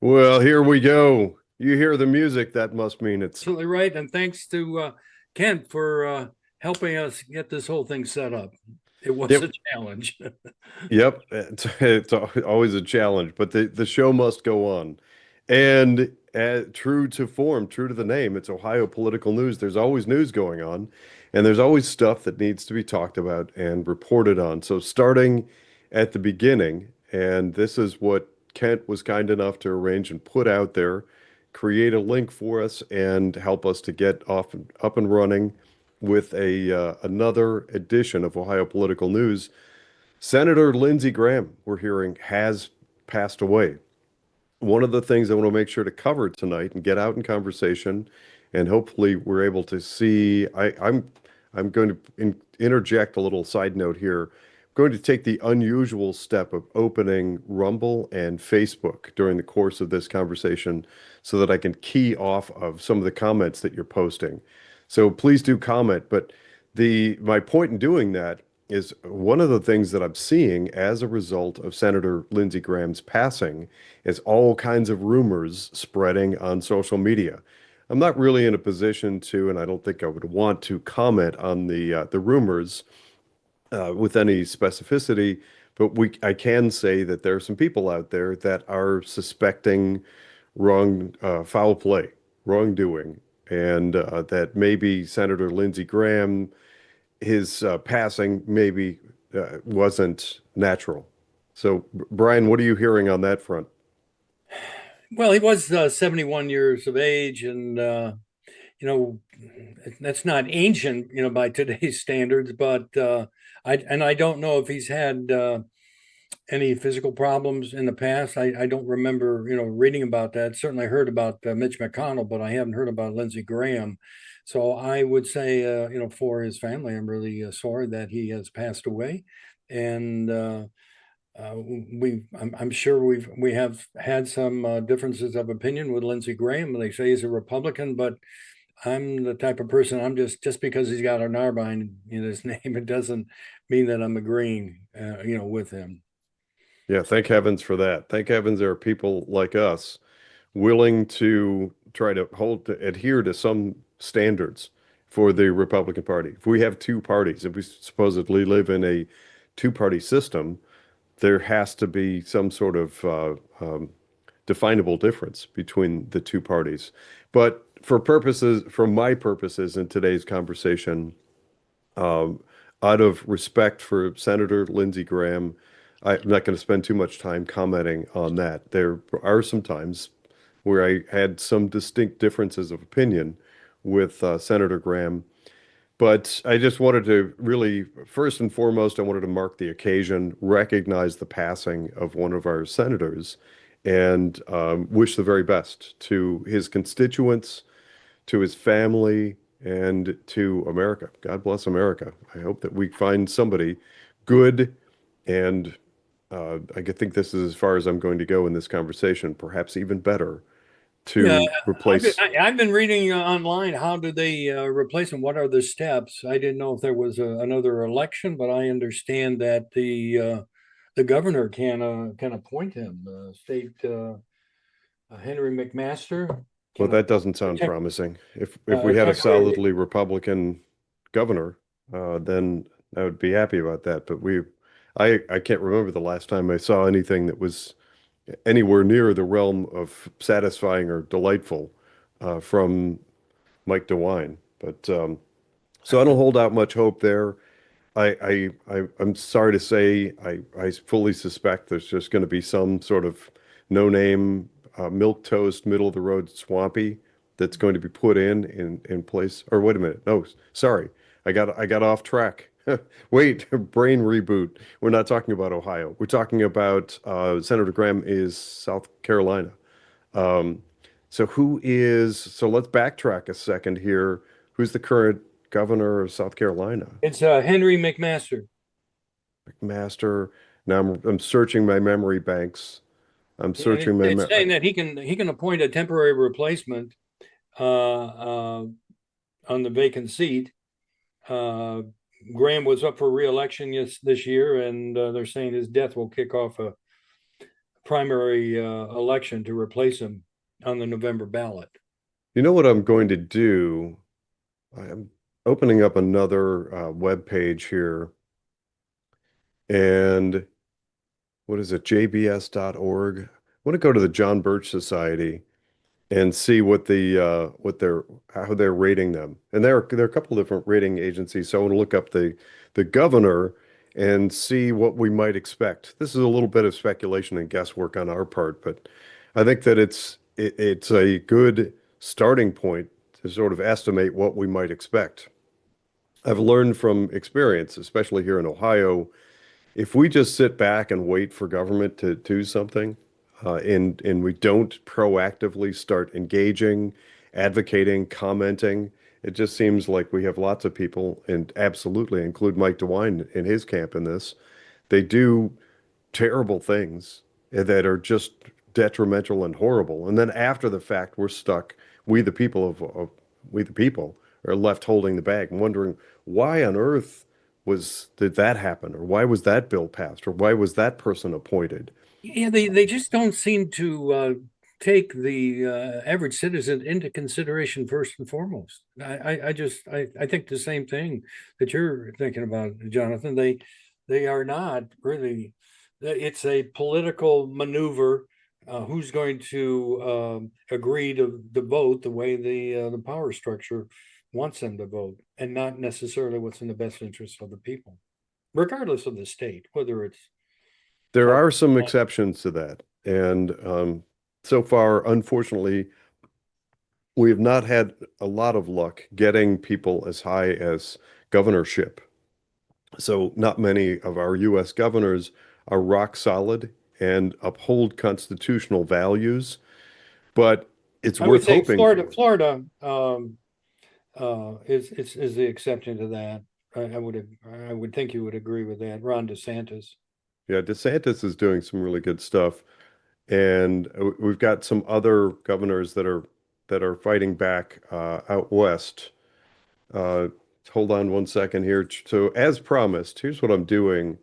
Well, here we go. You hear the music, that must mean it's, Absolutely right. And thanks to Kent for helping us get this whole thing set up. It was yep, a challenge. yep. It's always a challenge, but the show must go on. And true to form, true to the name, it's Ohio political news. There's always news going on, and there's always stuff that needs to be talked about and reported on. So starting at the beginning, and this is what Kent was kind enough to arrange and put out there, create a link for us and help us to get off up and running with a another edition of Ohio political news. Senator Lindsey Graham, we're hearing, has passed away. One of the things I want to make sure to cover tonight and get out in conversation, and hopefully we're able to see. I'm going to interject a little side note here. I'm going to take the unusual step of opening Rumble and Facebook during the course of this conversation so that I can key off of some of the comments that you're posting. So please do comment. But the my point in doing that is one of the things that I'm seeing as a result of Senator Lindsey Graham's passing is all kinds of rumors spreading on social media. I'm not really in a position to, and I don't think I would want to comment on the rumors with any specificity, but I can say that there are some people out there that are suspecting foul play, wrongdoing, and that maybe Senator Lindsey Graham, his passing maybe wasn't natural. So, Brian, what are you hearing on that front? Well, he was 71 years of age, and you know that's not ancient, by today's standards. But I don't know if he's had any physical problems in the past. I don't remember, reading about that. Certainly heard about Mitch McConnell, but I haven't heard about Lindsey Graham. So I would say, for his family, I'm really sorry that he has passed away, and I'm sure we have had some differences of opinion with Lindsey Graham. They say he's a Republican, but I'm the type of person, I'm just because he's got an R behind in his name, it doesn't mean that I'm agreeing, with him. Yeah, thank heavens for that. Thank heavens there are people like us willing to try to adhere to some standards for the Republican Party. If we have two parties, if we supposedly live in a two-party system, there has to be some sort of definable difference between the two parties. But for my purposes in today's conversation, um, out of respect for Senator Lindsey Graham, I'm not going to spend too much time commenting on that. There are some times where I had some distinct differences of opinion with Senator Graham, but I just wanted to really, first and foremost, I wanted to mark the occasion, recognize the passing of one of our senators, and wish the very best to his constituents, to his family, and to America. God bless America. I hope that we find somebody good, and I think this is as far as I'm going to go in this conversation, perhaps even better, Yeah, to replace. I've been reading online. How do they replace him? What are the steps? I didn't know if there was another election, but I understand that the governor can appoint him. State Henry McMaster Well, can that appoint doesn't sound a promising. If we had a temporary. solidly Republican governor, then I would be happy about that. But I can't remember the last time I saw anything that was anywhere near the realm of satisfying or delightful from Mike DeWine. But so I don't hold out much hope there. I'm sorry to say I fully suspect there's just going to be some sort of no-name milk toast, middle of the road swampy that's going to be put in place. Or wait a minute, no, sorry, I got off track. Wait, brain reboot. We're not talking about Ohio. We're talking about Senator Graham is South Carolina. Um, so let's backtrack a second here. Who's the current governor of South Carolina? It's Henry McMaster. Master. Now I'm searching my memory banks. I'm And searching my it's me saying that he can appoint a temporary replacement uh, on the vacant seat. Uh, Graham was up for re-election this year, and they're saying his death will kick off a primary election to replace him on the November ballot. You know what I'm going to do? I'm opening up another web page here, and what is it? jbs.org. I want to go to the John Birch Society and see what they're how they're rating them. And there are a couple of different rating agencies. So I want to look up the governor and see what we might expect. This is a little bit of speculation and guesswork on our part, but I think that it's a good starting point to sort of estimate what we might expect. I've learned from experience, especially here in Ohio, if we just sit back and wait for government to do something, and we don't proactively start engaging, advocating, commenting, it just seems like we have lots of people, and absolutely include Mike DeWine in his camp in this. They do terrible things that are just detrimental and horrible. And then after the fact, we're stuck. We the people we the people are left holding the bag and wondering why on earth did that happen, or why was that bill passed, or why was that person appointed? Yeah, they just don't seem to take the average citizen into consideration first and foremost. I think the same thing that you're thinking about, Jonathan. They are not really. It's a political maneuver. Who's going to agree to vote the way the power structure wants them to vote, and not necessarily what's in the best interest of the people, regardless of the state, whether it's There South are some Carolina. exceptions to that, and so far, unfortunately, we have not had a lot of luck getting people as high as governorship. So not many of our U.S. governors are rock solid and uphold constitutional values, but it's I would worth say hoping Florida, for. is the exception to that. I would think you would agree with that. Ron DeSantis. Yeah, DeSantis is doing some really good stuff, and we've got some other governors that are fighting back out west. Uh, Hold on one second here. So, as promised, here's what I'm doing.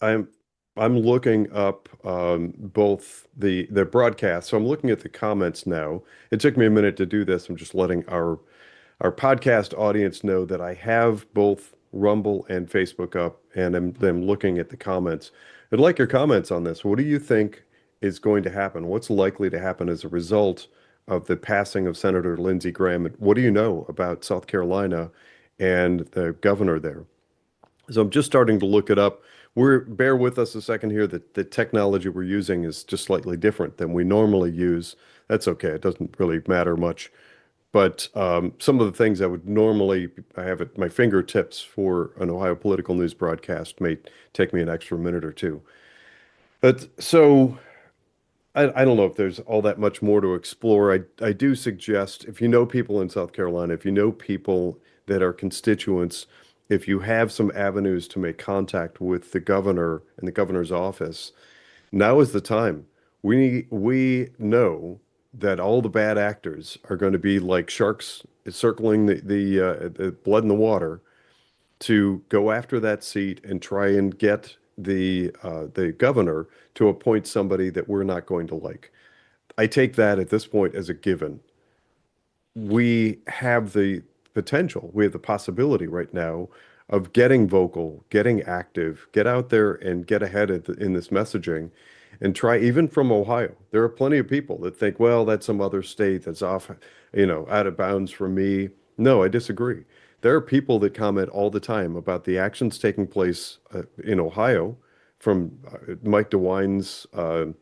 I'm I'm looking up both the broadcast. So I'm looking at the comments now. It took me a minute to do this. I'm just letting our podcast audience know that I have both Rumble and Facebook up, and I'm looking at the comments. I'd like your comments on this. What do you think is going to happen? What's likely to happen as a result of the passing of Senator Lindsey Graham? What do you know about South Carolina and the governor there? So I'm just starting to look it up. Bear with us a second here. The technology we're using is just slightly different than we normally use. That's okay. It doesn't really matter much. But some of the things I would normally I have at my fingertips for an Ohio political news broadcast may take me an extra minute or two. But so I don't know if there's all that much more to explore. I do suggest if you know people in South Carolina, if you know people that are constituents, if you have some avenues to make contact with the governor and the governor's office, now is the time. We know that all the bad actors are going to be like sharks circling the blood in the water to go after that seat and try and get the governor to appoint somebody that we're not going to like. I take that at this point as a given. We have the potential, we have the possibility right now of getting vocal, getting active, get out there and get ahead in this messaging and try even from Ohio. There are plenty of people that think, well, that's some other state that's off, out of bounds for me. No, I disagree. There are people that comment all the time about the actions taking place in Ohio from Mike DeWine's and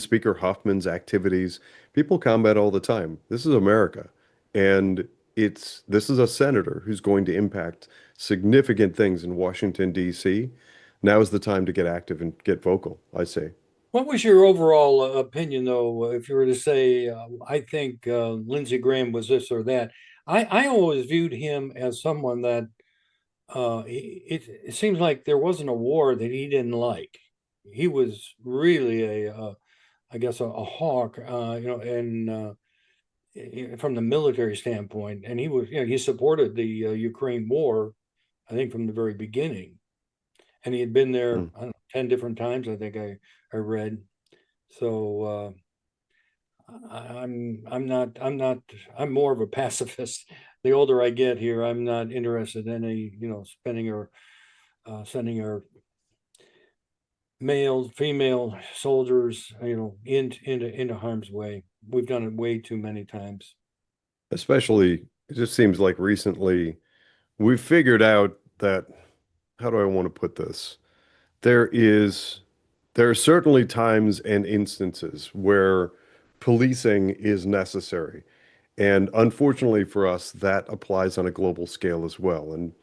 Speaker Huffman's activities. People comment all the time. This is America, and this is a senator who's going to impact significant things in Washington, D.C. Now is the time to get active and get vocal, I say. What was your overall opinion, though, if you were to say, I think Lindsey Graham was this or that? I always viewed him as someone that it seems like there wasn't a war that he didn't like. He was really I guess, a hawk, and from the military standpoint, and he was, he supported the Ukraine war I think from the very beginning. And he had been there, Mm. I don't know, 10 different times, I think I read. So I'm more of a pacifist. The older I get here, I'm not interested in any, spending or sending our male, female soldiers, into harm's way. We've done it way too many times. Especially, it just seems like recently we've figured out that, how do I want to put this? There is, there are certainly times and instances where policing is necessary. And unfortunately for us, that applies on a global scale as well. And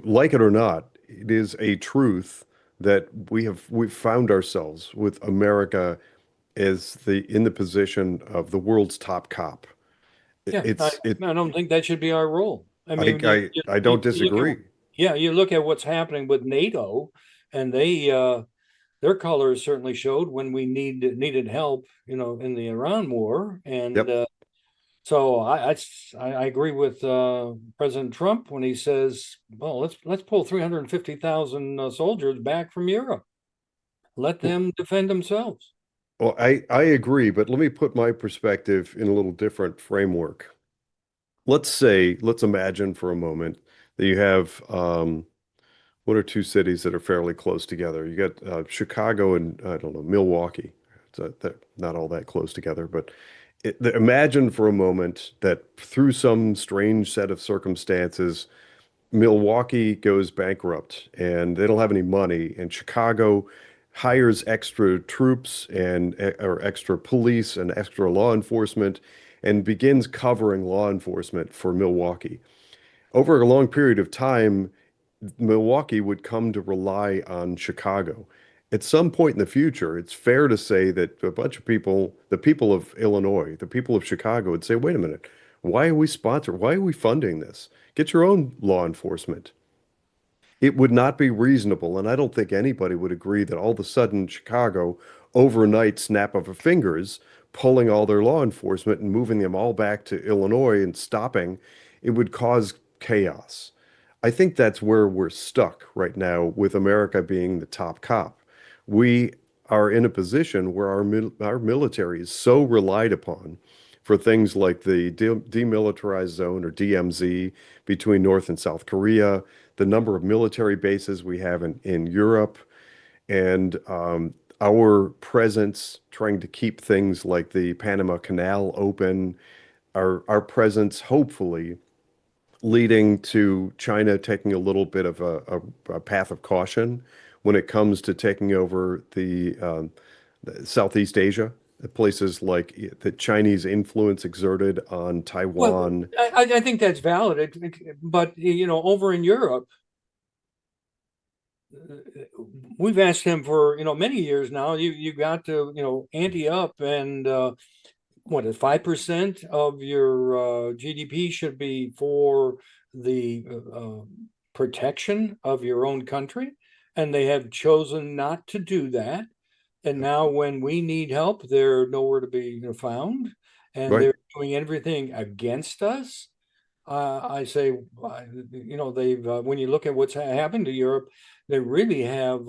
like it or not, it is a truth that we've found ourselves with America as the in the position of the world's top cop. Yeah, It's it I don't think that should be our role. I I mean, I don't you look at, disagree. yeah, you look at what's happening with NATO, and their colors certainly showed when we needed help, in the Iran war. And Yep. so I agree with President Trump when he says, "Well, let's pull 350,000 soldiers back from Europe. Let them defend themselves." Well, I agree, but let me put my perspective in a little different framework. Let's imagine for a moment that you have one or two cities that are fairly close together. You got Chicago and I don't know, Milwaukee. They're not all that close together, but imagine for a moment that through some strange set of circumstances, Milwaukee goes bankrupt and they don't have any money, and Chicago hires extra troops and or extra police and extra law enforcement and begins covering law enforcement for Milwaukee. Over a long period of time, Milwaukee would come to rely on Chicago. At some point in the future, it's fair to say that a bunch of people, the people of Illinois, the people of Chicago would say, wait a minute, why are we sponsoring? Why are we funding this? Get your own law enforcement. It would not be reasonable, and I don't think anybody would agree that all of a sudden Chicago, overnight snap of a fingers, pulling all their law enforcement and moving them all back to Illinois and stopping, it would cause chaos. I think that's where we're stuck right now with America being the top cop. We are in a position where our military is so relied upon for things like the demilitarized zone or DMZ between North and South Korea, the number of military bases we have in Europe, and our presence trying to keep things like the Panama Canal open, our presence hopefully leading to China taking a little bit of a path of caution when it comes to taking over the Southeast Asia, places like the Chinese influence exerted on Well, Taiwan. I think that's valid. But over in Europe, we've asked him for many years now. You got to ante up, and what is 5% of your GDP should be for the protection of your own country, and they have chosen not to do that. And now, when we need help, they're nowhere to be found, and Right. they're doing everything against us. I say, they've when you look at what's happened to Europe, they really have.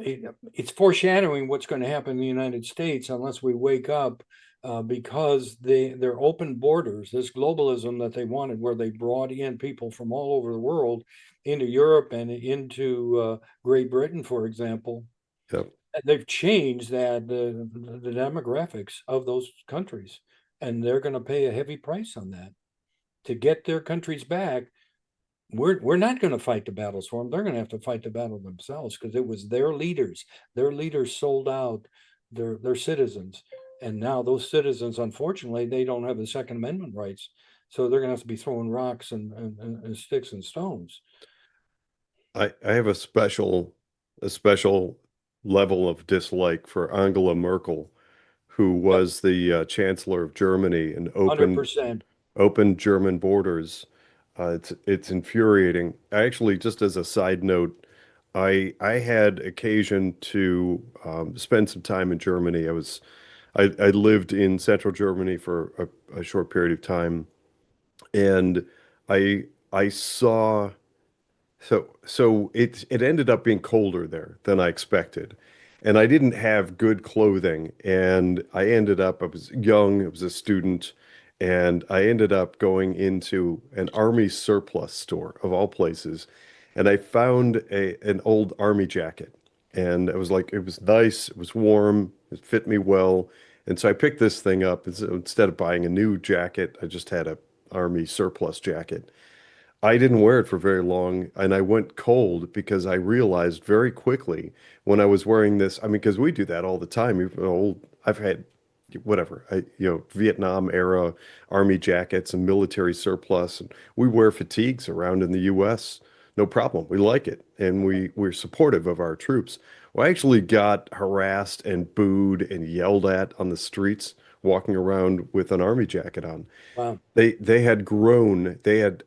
It's foreshadowing what's going to happen in the United States unless we wake up, because their open borders, this globalism that they wanted, where they brought in people from all over the world into Europe and into Great Britain, for example. Yep. They've changed the demographics of those countries, and they're going to pay a heavy price on that to get their countries back. We're not going to fight the battles for them. They're going to have to fight the battle themselves, because it was their leaders. Their leaders sold out their citizens, and now those citizens, unfortunately, they don't have the Second Amendment rights. So they're going to have to be throwing rocks and sticks and stones. I have a special level of dislike for Angela Merkel, who Yep, was the Chancellor of Germany and 100%. opened German borders. It's infuriating. I actually, just as a side note, I had occasion to spend some time in Germany. I lived in central Germany for a short period of time, and I saw So it ended up being colder there than I expected. And I didn't have good clothing. And I was young, I was a student, and I ended up going into an army surplus store of all places. And I found an old army jacket. And it was nice, it was warm, it fit me well. And so I picked this thing up. Instead of buying a new jacket, I just had a army surplus jacket. I didn't wear it for very long, and I went cold because I realized very quickly when I was wearing this. I mean, because we do that all the time. I've had whatever, Vietnam era army jackets and military surplus, and we wear fatigues around in the U.S. No problem. We like it, and we're supportive of our troops. Well, I actually got harassed and booed and yelled at on the streets walking around with an army jacket on. Wow. They had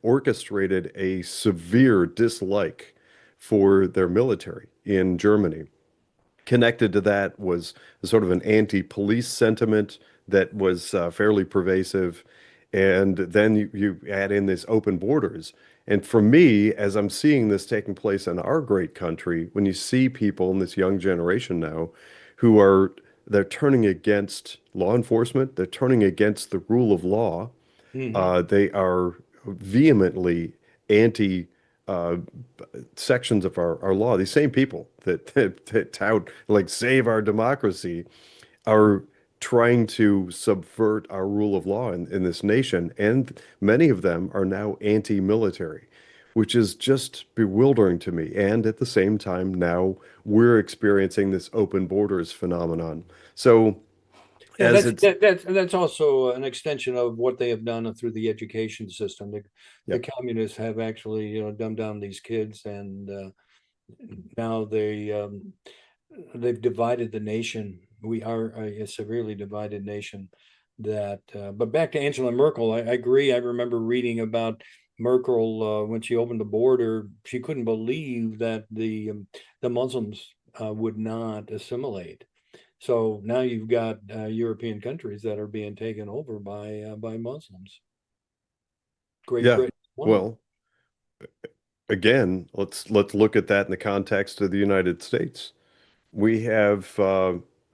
orchestrated a severe dislike for their military in Germany. Connected to that was sort of an anti-police sentiment that was fairly pervasive. And then you add in this open borders. And for me, as I'm seeing this taking place in our great country, when you see people in this young generation now who they're turning against law enforcement, they're turning against the rule of law, Hmm. they are vehemently anti uh, sections of our law. These same people that tout like save our democracy are trying to subvert our rule of law in this nation, and many of them are now anti-military, which is just bewildering to me. And at the same time, now we're experiencing this open borders phenomenon. So Yeah, as it's that's also an extension of what they have done through the education system. The Yep. communists have actually, dumbed down these kids, and now they've divided the nation. We are a severely divided nation. But back to Angela Merkel, I agree. I remember reading about Merkel when she opened the border. She couldn't believe that the Muslims would not assimilate. So now you've got European countries that are being taken over by Muslims. Great Yeah. Britain, one of them. Well, again, let's look at that in the context of the United States. We have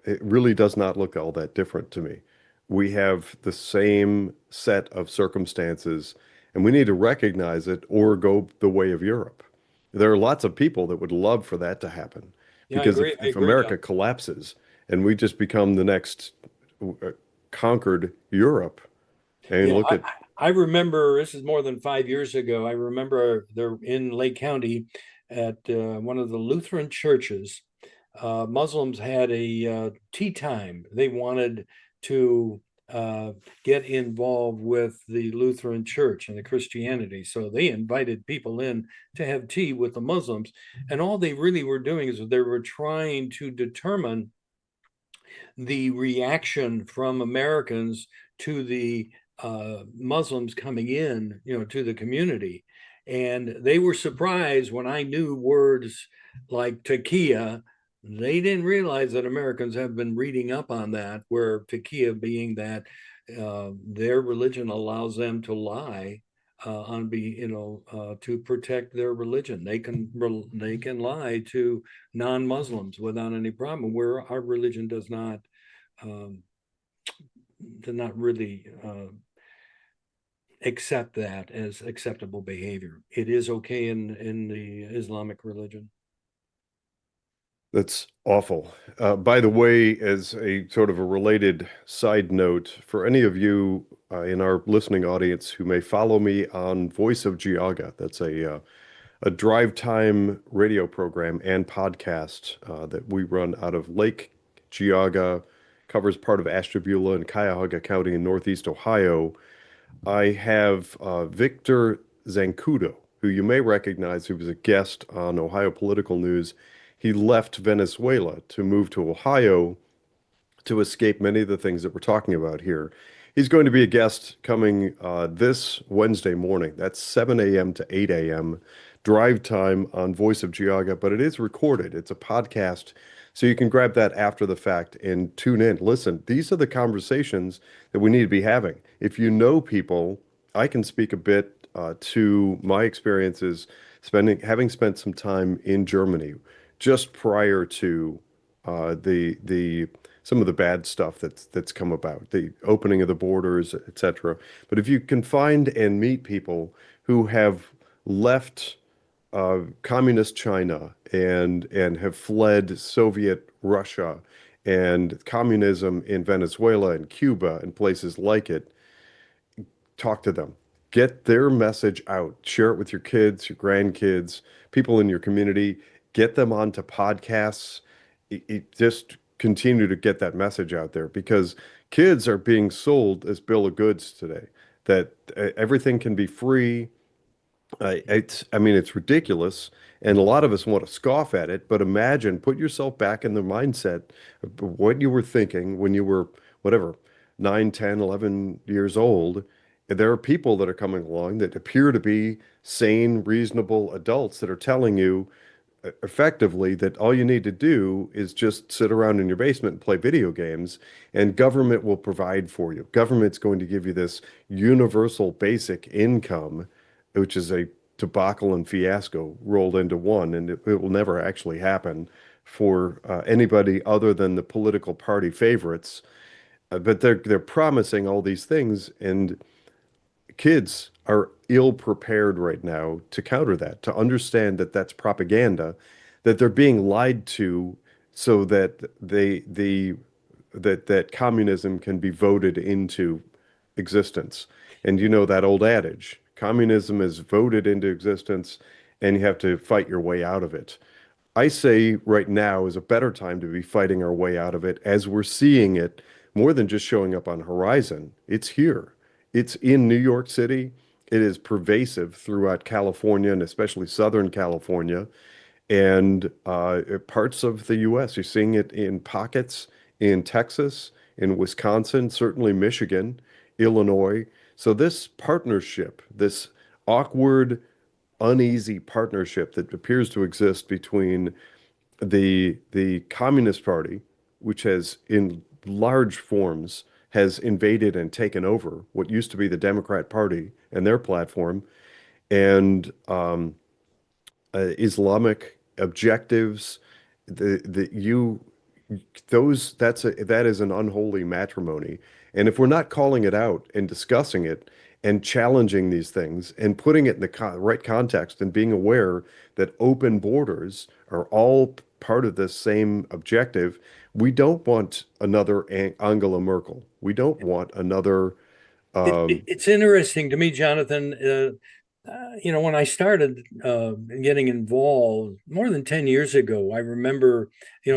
it really does not look all that different to me. We have the same set of circumstances, and we need to recognize it or go the way of Europe. There are lots of people that would love for that to happen Yeah, I because agree. I if agree. America collapses and we just become the next conquered Europe, and Yeah, look at I remember this is more than 5 years ago. I remember there in Lake County at one of the Lutheran churches. Muslims had a tea time. They wanted to uh, get involved with the Lutheran church and the Christianity. So they invited people in to have tea with the Muslims. And all they really were doing is they were trying to determine the reaction from Americans to the Muslims coming in, to the community. And they were surprised when I knew words like takia. They didn't realize that Americans have been reading up on that, where takia being that their religion allows them to lie to protect their religion. They can lie to non-Muslims without any problem, where our religion um, does not really accept that as acceptable behavior. It is okay in the Islamic religion. That's awful. By the way, as a sort of a related side note, for any of you in our listening audience who may follow me on Voice of Geauga, that's a drive time radio program and podcast that we run out of Lake Geauga, covers part of Ashtabula and Cuyahoga County in Northeast Ohio. I have Victor Zancudo, who you may recognize, who was a guest on Ohio Political News. He left Venezuela to move to Ohio to escape many of the things that we're talking about here. He's going to be a guest coming this Wednesday morning. That's 7 a.m. to 8 a.m. drive time on Voice of Geauga, but it is recorded. It's a podcast, so you can grab that after the fact and tune in. Listen, these are the conversations that we need to be having. If you know people, I can speak a bit to my experiences having spent some time in Germany just prior to the some of the bad stuff that's come about, the opening of the borders, etc. But if you can find and meet people who have left communist China and have fled Soviet Russia and communism in Venezuela and Cuba and places like it, talk to them. Get their message out. Share it with your kids, your grandkids, people in your community. Get them onto podcasts. Just continue to get that message out there because kids are being sold as bill of goods today. That everything can be free. I mean, it's ridiculous, and a lot of us want to scoff at it, but imagine, put yourself back in the mindset of what you were thinking when you were, whatever, 9, 10, 11 years old. There are people that are coming along that appear to be sane, reasonable adults that are telling you effectively that all you need to do is just sit around in your basement and play video games, and government will provide for you. Government's going to give you this universal basic income, which is a debacle and fiasco rolled into one, and it will never actually happen for anybody other than the political party favorites. But they're promising all these things, and kids are ill prepared right now to counter that, to understand that that's propaganda, that they're being lied to so that that communism can be voted into existence. And you know that old adage, communism is voted into existence and you have to fight your way out of it. I say right now is a better time to be fighting our way out of it as we're seeing it more than just showing up on horizon. It's here. It's in New York City. It is pervasive throughout California and especially Southern California and parts of the U.S. You're seeing it in pockets in Texas, in Wisconsin, certainly Michigan, Illinois. So this partnership, this awkward, uneasy partnership that appears to exist between the Communist Party, which has in large forms has invaded and taken over what used to be the Democrat Party and their platform, and Islamic objectives. The you those that is an unholy matrimony. And if we're not calling it out and discussing it and challenging these things and putting it in the right context and being aware that open borders are all part of this same objective, we don't want another Angela Merkel. We don't want another. It's interesting to me, Jonathan. When I started getting involved more than 10 years ago, I remember,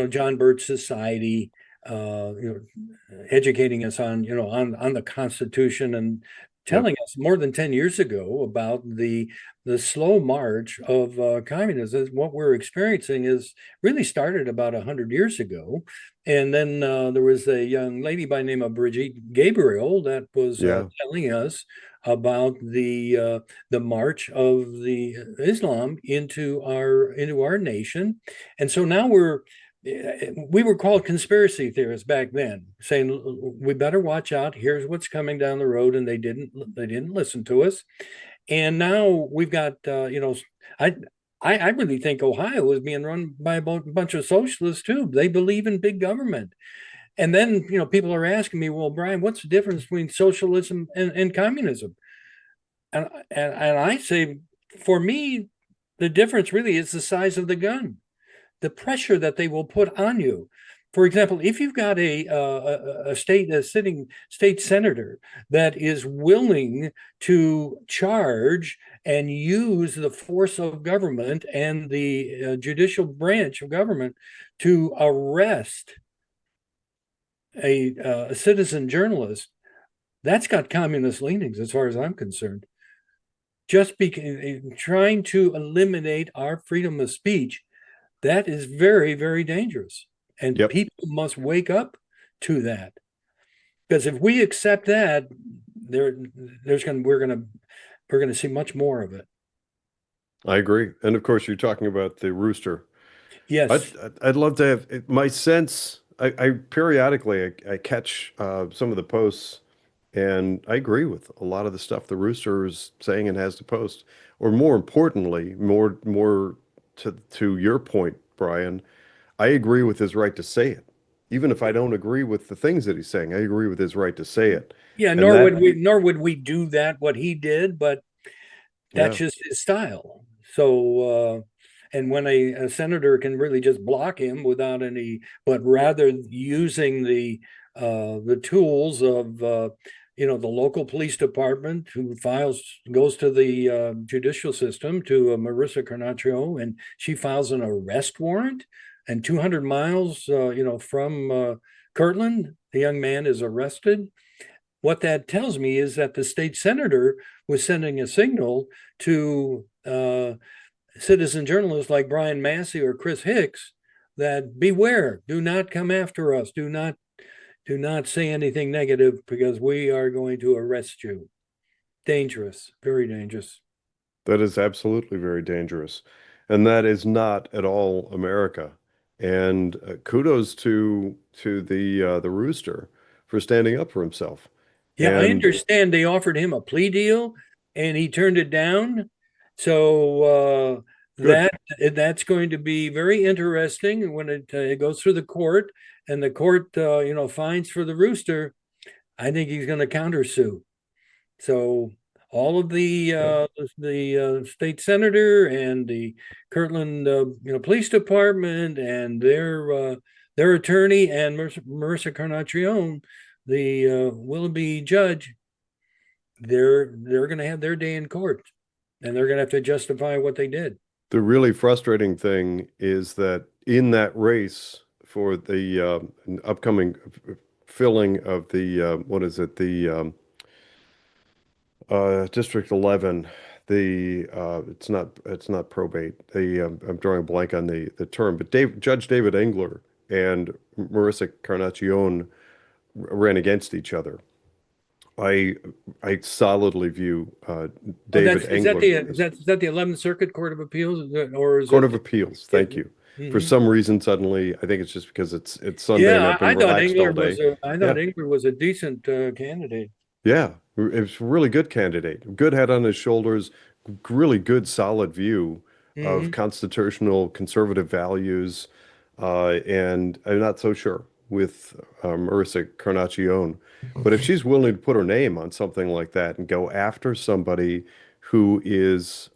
John Birch Society, educating us on, on the Constitution and Yep. telling us more than 10 years ago about the slow march of communism. What we're experiencing is really started about 100 years ago. And then there was a young lady by the name of Brigitte Gabriel that was Yeah. telling us about the march of the Islam into our nation, and so now we were called conspiracy theorists back then, saying we better watch out. Here's what's coming down the road, and they didn't listen to us. And now we've got I. I really think Ohio is being run by a bunch of socialists too. They believe in big government. And then, people are asking me, well, Brian, what's the difference between socialism and communism? And I say, for me, the difference really is the size of the gun, the pressure that they will put on you. For example, if you've got a sitting state senator that is willing to charge and use the force of government and the judicial branch of government to arrest a citizen journalist, that's got communist leanings as far as I'm concerned. Just trying to eliminate our freedom of speech, that is very, very dangerous. And Yep. people must wake up to that. Because if we accept that, there, there's going we're going to see much more of it. I agree. And of course, you're talking about the rooster. Yes. I'd love to have my sense. I periodically I catch some of the posts And I agree with a lot of the stuff the Rooster is saying and has to post. Or more importantly, more to your point, Brian, I agree with his right to say it. Even if I don't agree with the things that he's saying, I agree with his right to say it. Yeah, And that, nor would we do that what he did, but that's yeah, just his style. So, and when a senator can really just block him without any, but rather using the tools of the local police department who goes to the judicial system to Marissa Carnaccio, and she files an arrest warrant, and 200 miles, from Kirtland, the young man is arrested. What that tells me is that the state senator was sending a signal to citizen journalists like Brian Massey or Chris Hicks that beware, do not come after us, do not say anything negative because we are going to arrest you. Dangerous, very dangerous. that is absolutely very dangerous. And that is not at all America. And kudos to the Rooster for standing up for himself. Yeah, I And understand they offered him a plea deal and he turned it down. So good. that's going to be very interesting when it goes through the court and the court finds for the Rooster. I think he's going to countersue. So all of Yeah. the state senator and the Kirtland police department and their attorney and Marissa Carnaccione, the Willoughby judge, they're going to have their day in court, and they're going to have to justify what they did. The really frustrating thing is that in that race for the upcoming filling of the what is it, the District 11, the it's not probate. The I'm drawing a blank on the term, but Judge David Engler and Marissa Carnaccione ran against each other. I I solidly view Oh, David Engler as is that the 11th Circuit Court of Appeals, or is Court it? of Appeals. Yeah. Thank you. For Mhm. some reason, suddenly, I think it's just because it's Sunday and Yeah, I've been relaxed all day. I thought Yeah, Engler was a decent candidate. yeah, it's a really good candidate. Good head on his shoulders, really good, solid view of Hmm. constitutional conservative values. And I'm not so sure with Marissa Carnaccione. But if she's willing to put her name on something like that and go after somebody who is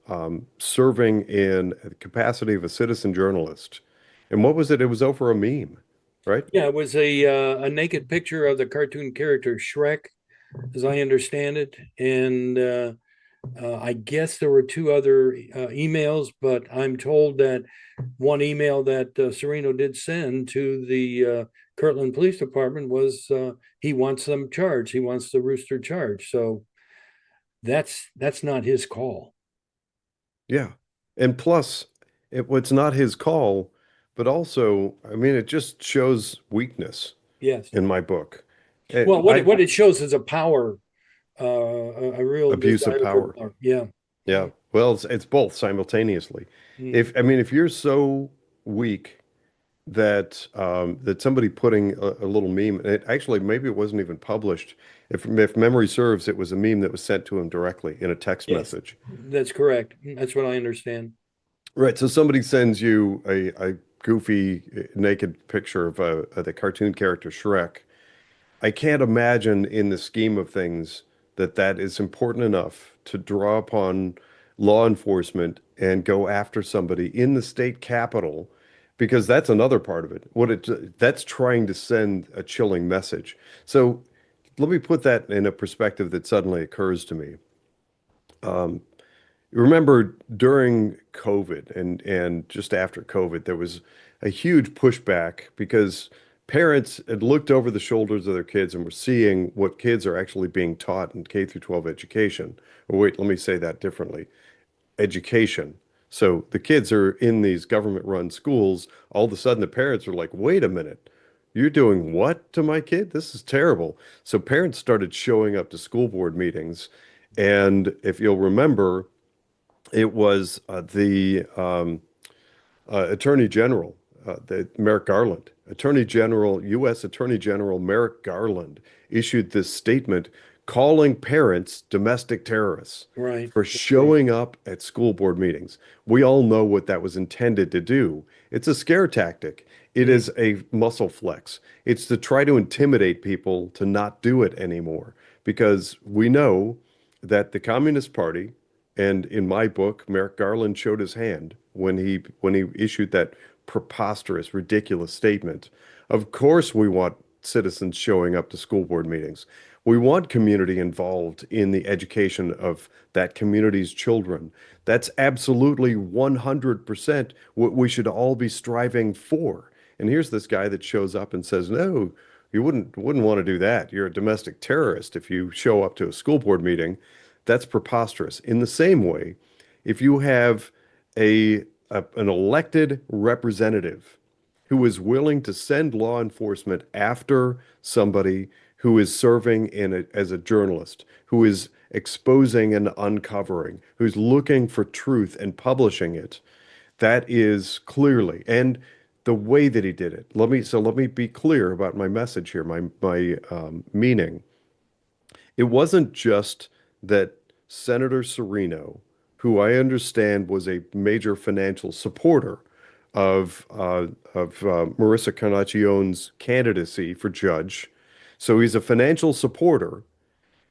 serving in the capacity of a citizen journalist, and what was it? It was over a meme, right? Yeah, it was a naked picture of the cartoon character Shrek, as I understand it, and I guess there were two other emails, but I'm told that one email that Serino did send to the Kirtland Police Department was he wants them charged. He wants the Rooster charged. So that's not his call. Yeah. And plus, it's not his call, but also, I mean, it just shows weakness Yes. in my book. Well, I what it shows is a power, a real abuse of desire for power. power. Yeah. Yeah. Well, it's both simultaneously. Mhm. If I mean, if you're so weak that somebody putting a little meme, and it actually maybe it wasn't even published. If memory serves, it was a meme that was sent to him directly in a text Yes, message. that's correct. That's what I understand. Right. So somebody sends you a goofy naked picture of the cartoon character Shrek. I can't imagine in the scheme of things that that is important enough to draw upon law enforcement and go after somebody in the state capitol, because that's another part of it. That's trying to send a chilling message. So let me put that in a perspective that suddenly occurs to me. Remember during COVID and just after COVID, there was a huge pushback because parents had looked over the shoulders of their kids and were seeing what kids are actually being taught in K through 12 education. Or wait, let me say that differently. Education. So the kids are in these government-run schools. All of a sudden, the parents are like, wait a minute, you're doing what to my kid? This is terrible. So parents started showing up to school board meetings. And if you'll remember, it was the Attorney General, Merrick Garland, U.S. Attorney General Merrick Garland issued this statement calling parents domestic terrorists Right. for Agreed. showing up at school board meetings. We all know what that was intended to do. It's a scare tactic. It Mm, is a muscle flex. It's to try to intimidate people to not do it anymore because we know that the Communist Party, and in my book, Merrick Garland showed his hand when he issued that preposterous, ridiculous statement. Of course, we want citizens showing up to school board meetings. We want community involved in the education of that community's children. That's absolutely 100% what we should all be striving for. And here's this guy that shows up and says, "No, you wouldn't want to do that. You're a domestic terrorist if you show up to a school board meeting." That's preposterous. In the same way, if you have an elected representative who is willing to send law enforcement after somebody who is serving as a journalist, who is exposing and uncovering, who's looking for truth and publishing it, that is clearly, and the way that he did it. Let me be clear about my message here, my meaning. It wasn't just that Senator Serino, who I understand was a major financial supporter of Marissa Carnacion's candidacy for judge, so he's a financial supporter.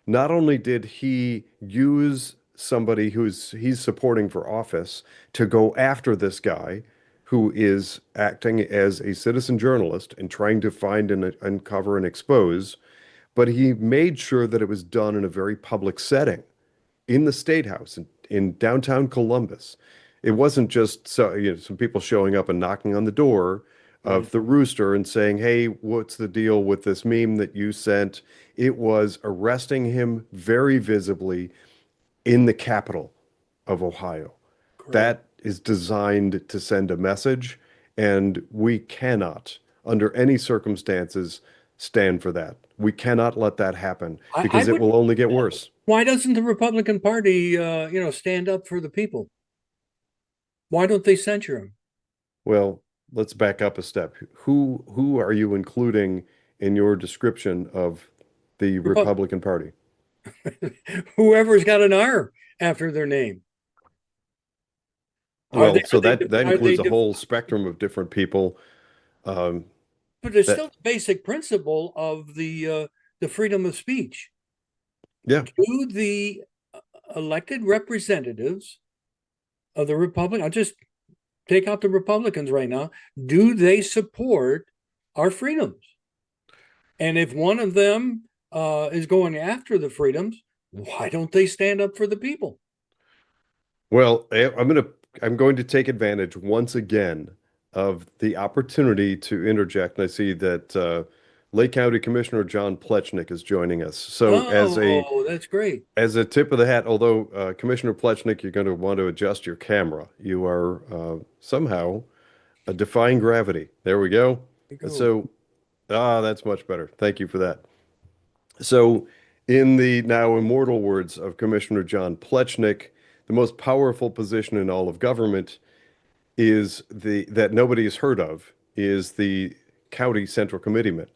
Not only did he use somebody he's supporting for office to go after this guy who is acting as a citizen journalist and trying to find and uncover and expose, but he made sure that it was done in a very public setting in the State House in downtown Columbus. It wasn't just some people showing up and knocking on the door mm, of the Rooster and saying, "Hey, what's the deal with this meme that you sent?" It was arresting him very visibly in the capital of Ohio. great. That is designed to send a message, and we cannot, under any circumstances, stand for that. We cannot let that happen I because it would. will only get worse. Why doesn't the Republican Party, stand up for the people? Why don't they censure him? Well, let's back up a step. Who are you including in your description of the Repu- Republican Party? Whoever's got an R after their name. Are they? Well, Are so they? that Are they? includes a whole spectrum of different people. Um, But there's still that the basic principle of the freedom of speech. yeah. Do the elected representatives of the Republic? I'll just take out the Republicans right now. Do they support our freedoms? And if one of them is going after the freedoms, why don't they stand up for the people? Well, I'm going to take advantage once again of the opportunity to interject. And I see that Lake County Commissioner John Plechnik is joining us. So Oh, that's great. as a tip of the hat, although Commissioner Plechnik, you're going to want to adjust your camera. You are somehow defying gravity. There we go. There you go. So, that's much better. Thank you for that. So, in the now immortal words of Commissioner John Plechnik, the most powerful position in all of government is the that nobody has heard of is the county central committeeman.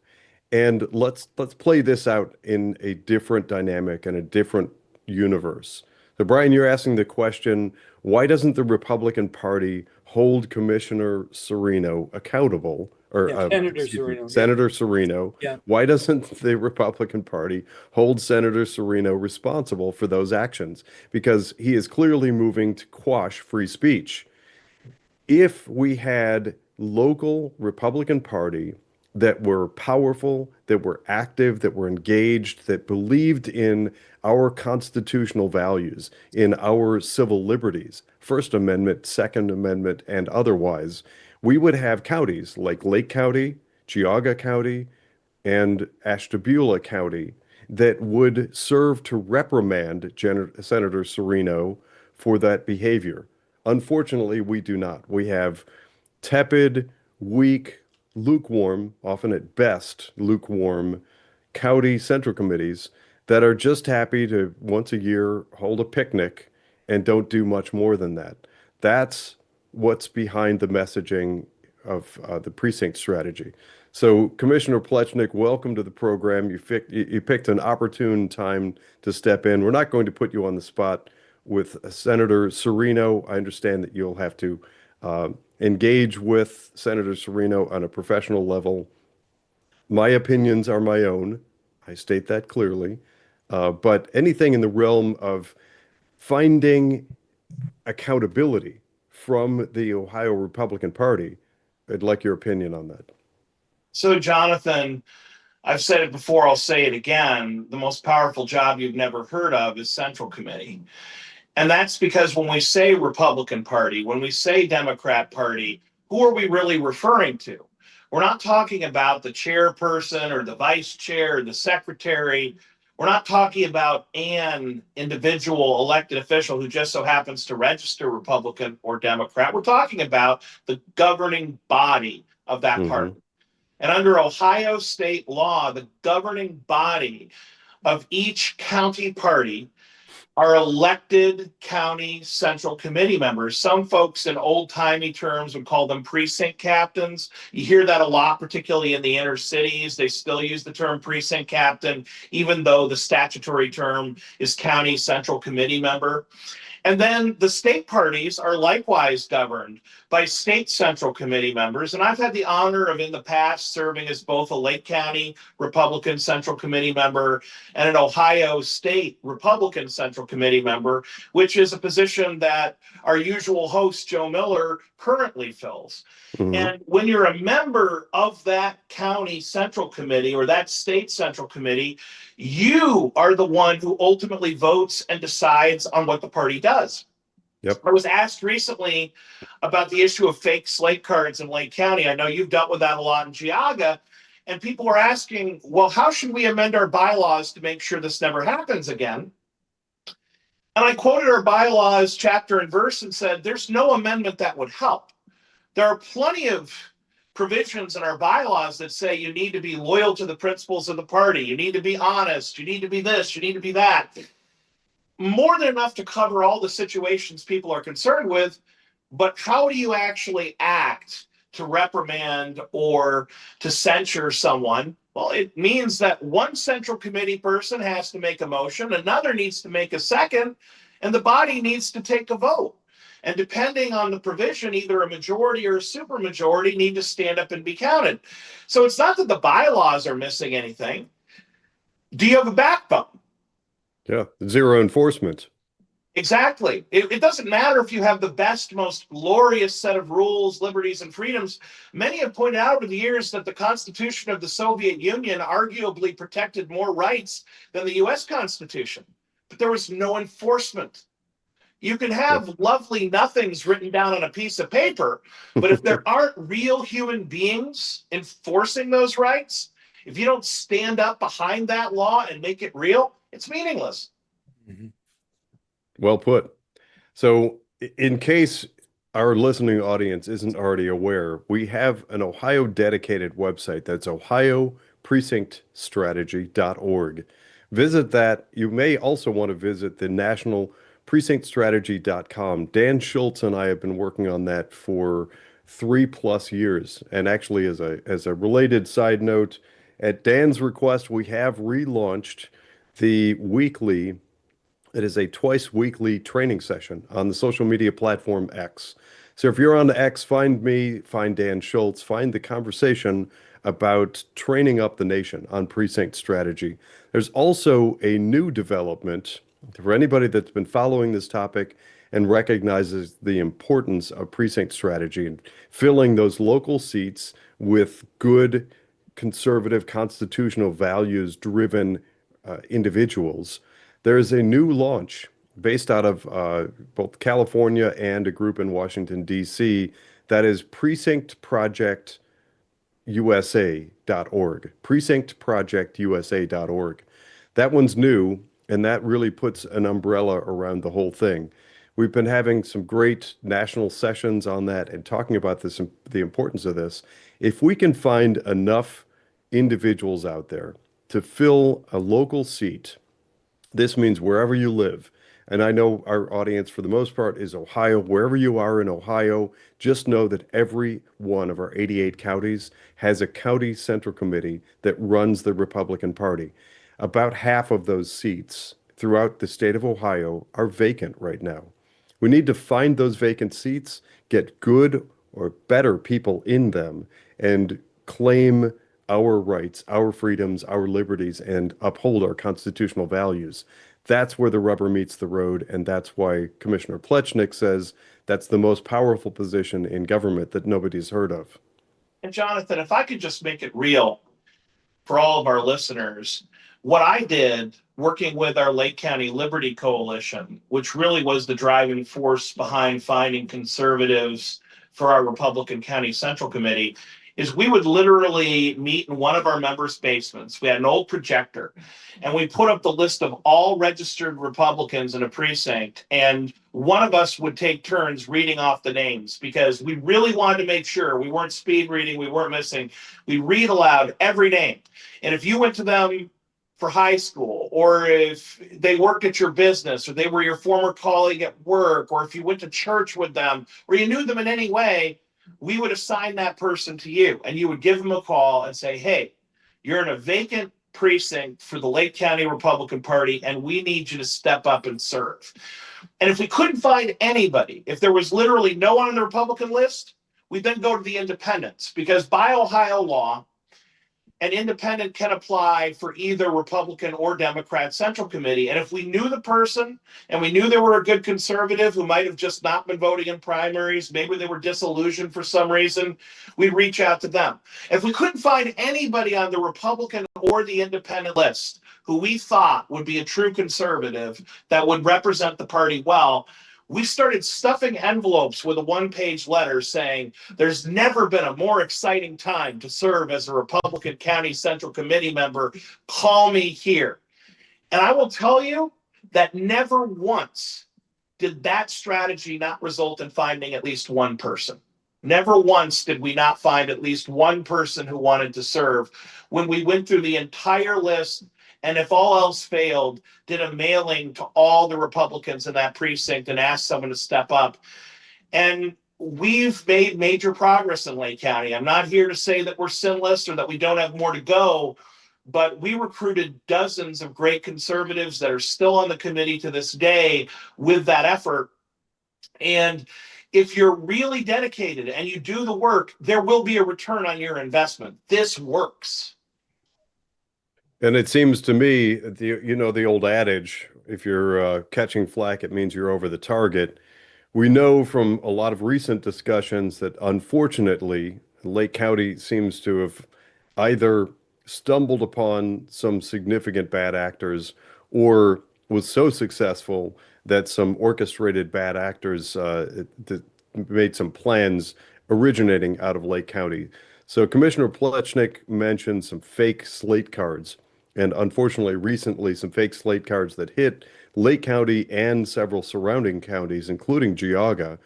And let's play this out in a different dynamic and a different universe. So Brian, you're asking the question, why doesn't the Republican Party hold Commissioner Serino accountable, or Yeah, Senator excuse me, Serino. Yeah, Senator Serino? yeah. Why doesn't the Republican Party hold Senator Serino responsible for those actions? Because he is clearly moving to quash free speech. If we had local Republican Party that were powerful, that were active, that were engaged, that believed in our constitutional values, in our civil liberties, First Amendment, Second Amendment, and otherwise, we would have counties like Lake County, Geauga County, and Ashtabula County that would serve to reprimand Senator Serino for that behavior. Unfortunately, we do not. We have tepid, weak, lukewarm, often at best lukewarm county central committees that are just happy to once a year hold a picnic and don't do much more than that. That's what's behind the messaging of the precinct strategy. So, Commissioner Plechnik, welcome to the program. You picked an opportune time to step in. We're not going to put you on the spot with Senator Serino. I understand that you'll have to uh, engage with Senator Serino on a professional level. My opinions are my own. I state that clearly. But anything in the realm of finding accountability from the Ohio Republican Party, I'd like your opinion on that. So, Jonathan, I've said it before, I'll say it again. The most powerful job you've never heard of is Central Committee. And that's because when we say Republican Party, when we say Democrat Party, who are we really referring to? We're not talking about the chairperson or the vice chair or the secretary. We're not talking about an individual elected official who just so happens to register Republican or Democrat. We're talking about the governing body of that Hmm. party. And under Ohio state law, the governing body of each county party are elected county central committee members. Some folks in old timey terms would call them precinct captains. You hear that a lot, particularly in the inner cities. They still use the term precinct captain, even though the statutory term is county central committee member. And then the state parties are likewise governed by state central committee members. And I've had the honor of in the past serving as both a Lake County Republican Central Committee member and an Ohio State Republican Central Committee member, which is a position that our usual host, Joe Miller, currently fills. Hmm. And when you're a member of that county central committee or that state central committee, you are the one who ultimately votes and decides on what the party does. Yep. I was asked recently about the issue of fake slate cards in Lake County. I know you've dealt with that a lot in Geauga. And people were asking, well, how should we amend our bylaws to make sure this never happens again? And I quoted our bylaws chapter and verse and said, there's no amendment that would help. There are plenty of provisions in our bylaws that say you need to be loyal to the principles of the party. You need to be honest. You need to be this. You need to be that. More than enough to cover all the situations people are concerned with. But how do you actually act to reprimand or to censure someone? Well, it means that one central committee person has to make a motion, another needs to make a second, and the body needs to take a vote. And depending on the provision, either a majority or a supermajority need to stand up and be counted. So it's not that the bylaws are missing anything. Do you have a backbone? Yeah. Zero enforcement. Exactly. It doesn't matter if you have the best, most glorious set of rules, liberties, and freedoms. Many have pointed out over the years that the Constitution of the Soviet Union arguably protected more rights than the US Constitution, but there was no enforcement. You can Yep. have lovely nothings written down on a piece of paper, but if there aren't real human beings enforcing those rights, if you don't stand up behind that law and make it real, it's meaningless. Mhm. Well put. So, in case our listening audience isn't already aware, we have an Ohio dedicated website that's ohioprecinctstrategy.org. Visit that. You may also want to visit the national precinctstrategy.com. Dan Schultz and I have been working on that for 3+ years. And actually, as a related side note, at Dan's request, we have relaunched the weekly it is a twice weekly training session on the social media platform X. So if you're on X, find me, find Dan Schultz, find the conversation about training up the nation on precinct strategy. There's also a new development for anybody that's been following this topic and recognizes the importance of precinct strategy and filling those local seats with good conservative constitutional values driven individuals. There's a new launch based out of both California and a group in Washington, D.C. that is precinctprojectusa.org. Precinctprojectusa.org. That one's new, and that really puts an umbrella around the whole thing. We've been having some great national sessions on that and talking about this, the importance of this. If we can find enough individuals out there to fill a local seat, this means wherever you live, and I know our audience for the most part is Ohio. Wherever you are in Ohio, just know that every one of our 88 counties has a county central committee that runs the Republican Party. About half of those seats throughout the state of Ohio are vacant right now. We need to find those vacant seats, get good or better people in them, and claim our rights, our freedoms, our liberties, and uphold our constitutional values. That's where the rubber meets the road, and that's why Commissioner Plechnik says that's the most powerful position in government that nobody's heard of. And Jonathan, if I could just make it real for all of our listeners, what I did working with our Lake County Liberty Coalition, which really was the driving force behind finding conservatives for our Republican County Central Committee, is we would literally meet in one of our members' basements. We had an old projector, and we put up the list of all registered Republicans in a precinct, and one of us would take turns reading off the names because we really wanted to make sure we weren't speed reading, we weren't missing. We read aloud every name. And if you went to them for high school, or if they worked at your business, or they were your former colleague at work, or if you went to church with them, or you knew them in any way, we would assign that person to you, and you would give them a call and say, hey, you're in a vacant precinct for the Lake County Republican Party, and we need you to step up and serve. And if we couldn't find anybody, if there was literally no one on the Republican list, we'd then go to the independents, because by Ohio law, an independent can apply for either Republican or Democrat Central Committee. And if we knew the person and we knew they were a good conservative who might have just not been voting in primaries, maybe they were disillusioned for some reason, we'd reach out to them. If we couldn't find anybody on the Republican or the independent list who we thought would be a true conservative that would represent the party well, we started stuffing envelopes with a one-page letter saying, there's never been a more exciting time to serve as a Republican County Central Committee member. Call me here. And I will tell you that never once did that strategy not result in finding at least one person. Never once did we not find at least one person who wanted to serve when we went through the entire list, and if all else failed, did a mailing to all the Republicans in that precinct and asked someone to step up. And we've made major progress in Lake County. I'm not here to say that we're sinless or that we don't have more to go, but we recruited dozens of great conservatives that are still on the committee to this day with that effort. And if you're really dedicated and you do the work, there will be a return on your investment. This works. And it seems to me, the old adage, if you're catching flack, it means you're over the target. We know from a lot of recent discussions that unfortunately, Lake County seems to have either stumbled upon some significant bad actors or was so successful that some orchestrated bad actors made some plans originating out of Lake County. So Commissioner Plechnik mentioned some fake slate cards. And unfortunately, recently, some fake slate cards that hit Lake County and several surrounding counties, including Geauga,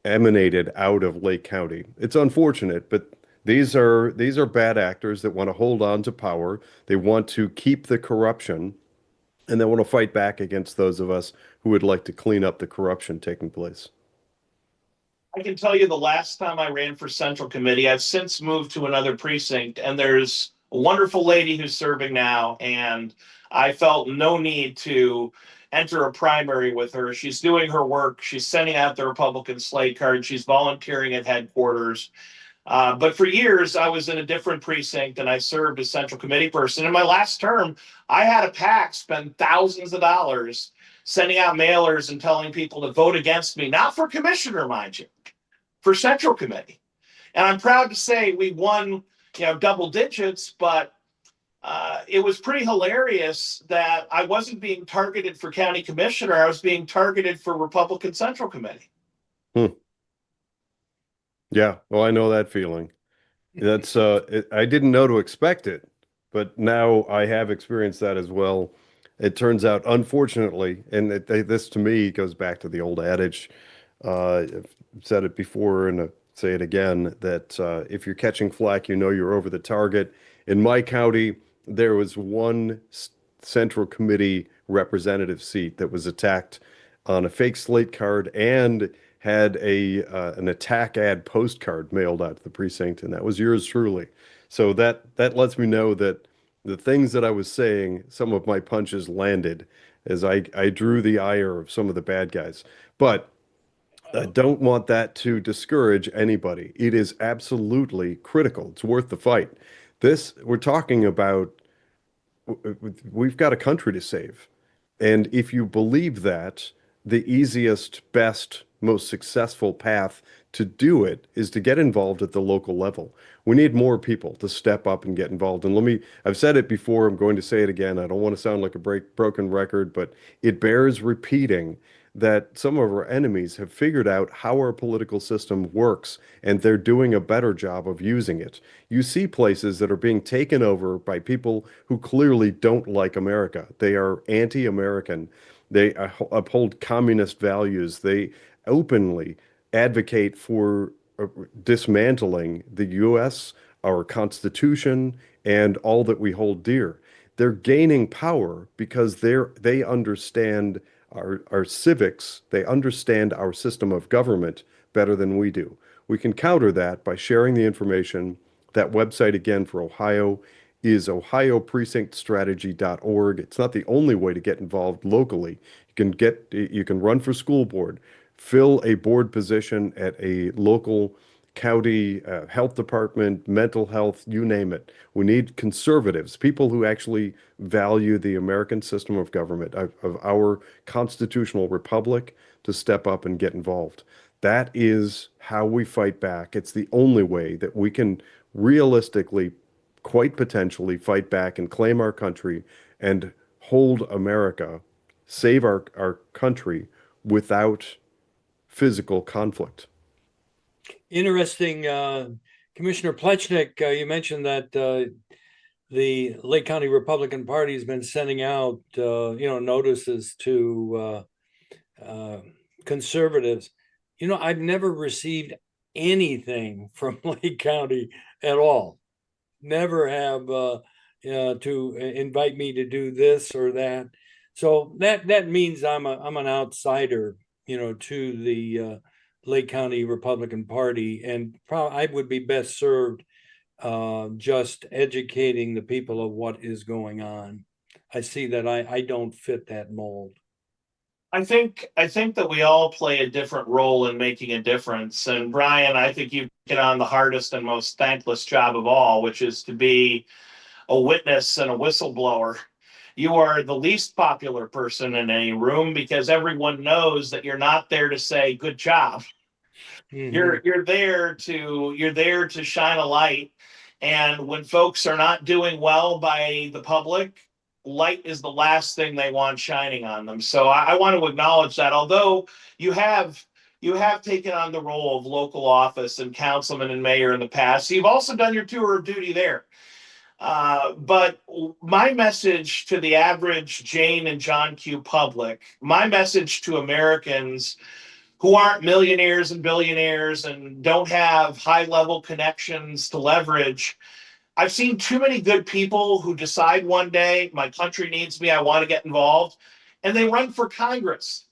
emanated out of Lake County. It's unfortunate, but these are bad actors that want to hold on to power. They want to keep the corruption, and they want to fight back against those of us who would like to clean up the corruption taking place. I can tell you the last time I ran for Central Committee, I've since moved to another precinct, and there's a wonderful lady who's serving now, and I felt no need to enter a primary with her. She's doing her work. She's sending out the Republican slate card. She's volunteering at headquarters. But for years, I was in a different precinct, and I served as Central Committee person. In my last term, I had a PAC spend thousands of dollars sending out mailers and telling people to vote against me, not for commissioner, mind you, for Central Committee. And I'm proud to say we won, double digits, but it was pretty hilarious that I wasn't being targeted for county commissioner. I was being targeted for Republican Central Committee. Hmm. Yeah, well, I know that feeling. That's I didn't know to expect it, but now I have experienced that as well. It turns out, unfortunately, and this to me goes back to the old adage. I've said it before and I say it again that if you're catching flack, you know you're over the target. In my county, there was one central committee representative seat that was attacked on a fake slate card and had a an attack ad postcard mailed out to the precinct, and that was yours truly. So that lets me know that the things that I was saying, some of my punches landed as I drew the ire of some of the bad guys. But I don't want that to discourage anybody. It is absolutely critical. It's worth the fight. This, we're talking about, we've got a country to save. And if you believe that, the easiest, best, most successful path to do it is to get involved at the local level. We need more people to step up and get involved. And I've said it before, I'm going to say it again. I don't want to sound like a broken record, but it bears repeating that some of our enemies have figured out how our political system works, and they're doing a better job of using it. You see places that are being taken over by people who clearly don't like America. They are anti-American. They uphold communist values. They openly advocate for dismantling the U.S., our Constitution, and all that we hold dear. They're gaining power because they understand our civics, they understand our system of government better than we do. We can counter that by sharing the information. That website again for Ohio is ohioprecinctstrategy.org. It's not the only way to get involved locally. You can run for school board, fill a board position at a local county health department, mental health, you name it. We need conservatives, people who actually value the American system of government, of our constitutional republic, to step up and get involved. That is how we fight back. It's the only way that we can realistically, quite potentially, fight back and claim our country and hold America, save our country without physical conflict. Interesting. Commissioner Plechnik, you mentioned that the Lake County Republican Party has been sending out, notices to conservatives. I've never received anything from Lake County at all. Never have to invite me to do this or that. So that means I'm an outsider, to the Lake County Republican Party, and I would be best served just educating the people of what is going on. I see that I don't fit that mold. I think that we all play a different role in making a difference. And Brian, I think you've taken on the hardest and most thankless job of all, which is to be a witness and a whistleblower. You are the least popular person in any room because everyone knows that you're not there to say good job. Mhm. You're there to shine a light. And when folks are not doing well by the public, light is the last thing they want shining on them. So I want to acknowledge that. Although you have taken on the role of local office and councilman and mayor in the past, you've also done your tour of duty there. But my message to the average Jane and John Q public, my message to Americans who aren't millionaires and billionaires and don't have high level connections to leverage. I've seen too many good people who decide one day, my country needs me, I want to get involved, and they run for Congress.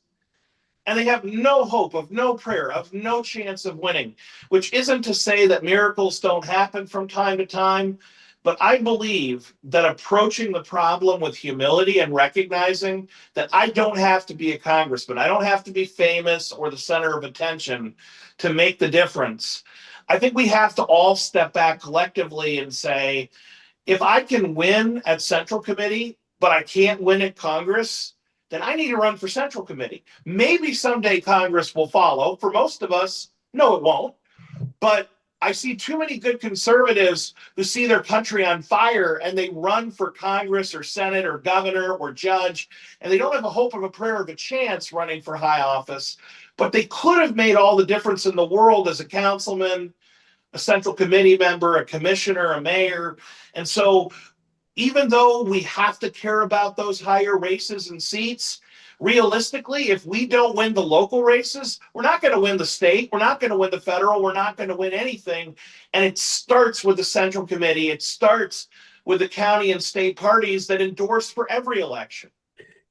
And they have no hope, of no prayer, of no chance of winning, which isn't to say that miracles don't happen from time to time. But I believe that approaching the problem with humility and recognizing that I don't have to be a congressman, I don't have to be famous or the center of attention to make the difference. I think we have to all step back collectively and say, if I can win at Central Committee, but I can't win at Congress, then I need to run for Central Committee. Maybe someday Congress will follow. For most of us, no, it won't. But I see too many good conservatives who see their country on fire and they run for Congress or Senate or governor or judge, and they don't have a hope of a prayer of a chance running for high office. But they could have made all the difference in the world as a councilman, a Central Committee member, a commissioner, a mayor. And so even though we have to care about those higher races and seats, realistically, if we don't win the local races, we're not going to win the state. We're not going to win the federal. We're not going to win anything. And it starts with the Central Committee. It starts with the county and state parties that endorse for every election.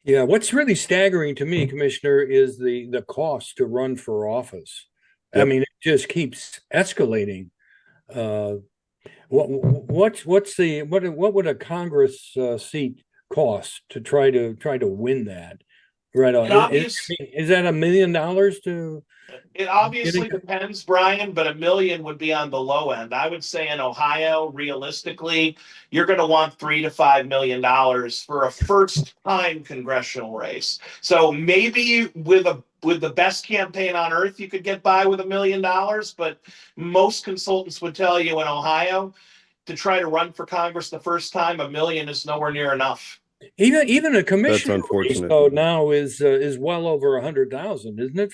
Yeah, what's really staggering to me, Commissioner, is the cost to run for office. I Yep. mean, it just keeps escalating. Uh, what would a Congress seat cost to try to win that? Right on. It obvious Is that $1 million to It get obviously in? depends, Brian, but a million would be on the low end. I would say in Ohio, realistically, you're going to want $3 to $5 million for a first time congressional race. So maybe with the best campaign on earth, you could get by with $1 million. But most consultants would tell you in Ohio to try to run for Congress the first time, a million is nowhere near enough. Even a That's commissioner race unfortunate. though now is well over 100,000, isn't it?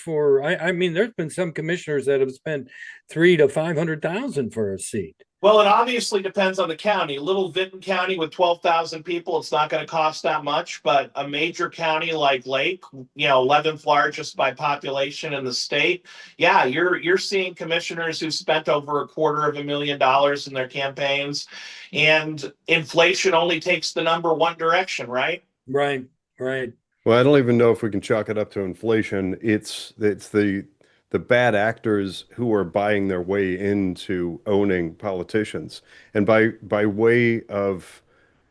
I mean, there's been some commissioners that have spent 3 to 500,000 for a seat. Well, it obviously depends on the county. Little Vinton County with 12,000 people, it's not going to cost that much. But a major county like Lake, 11th largest by population in the state, yeah, you're seeing commissioners who spent over $250,000 in their campaigns, and inflation only takes the number one direction, right? Right, right. Well, I don't even know if we can chalk it up to inflation. It's the bad actors who are buying their way into owning politicians. And by way of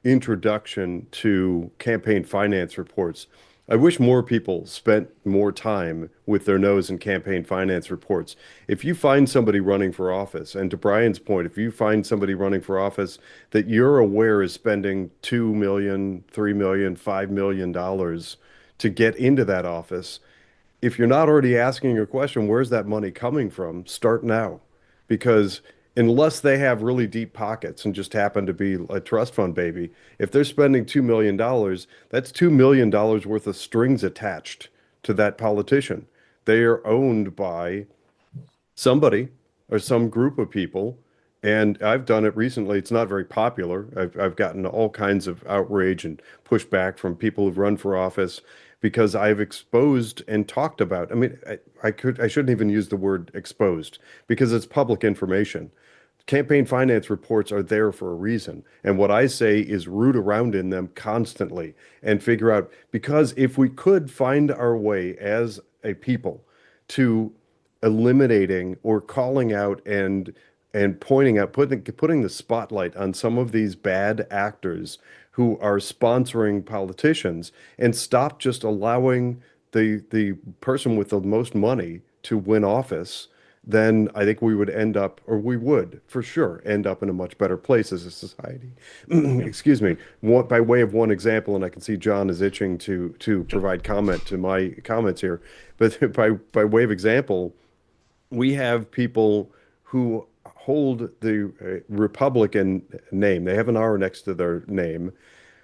introduction to campaign finance reports, I wish more people spent more time with their nose in campaign finance reports. If you find somebody running for office, and to Brian's point, if you find somebody running for office that you're aware is spending 2 million, 3 million, $5 million to get into that office, if you're not already asking a question, where's that money coming from? Start now. Because unless they have really deep pockets and just happen to be a trust fund baby, if they're spending $2 million, that's $2 million worth of strings attached to that politician. They are owned by somebody or some group of people. And I've done it recently. It's not very popular. I've gotten all kinds of outrage and pushback from people who've run for office because I've exposed and talked about. I mean, I shouldn't even use the word exposed because it's public information. Campaign finance reports are there for a reason. And what I say is root around in them constantly and figure out, because if we could find our way as a people to eliminating or calling out and pointing out, putting the spotlight on some of these bad actors who are sponsoring politicians and stop just allowing the person with the most money to win office, then I think we would end up, or we would for sure end up in a much better place as a society. Excuse me. By way of one example, and I can see John is itching to provide comment to my comments here, but by way of example, we have people who hold the Republican name. They have an R next to their name,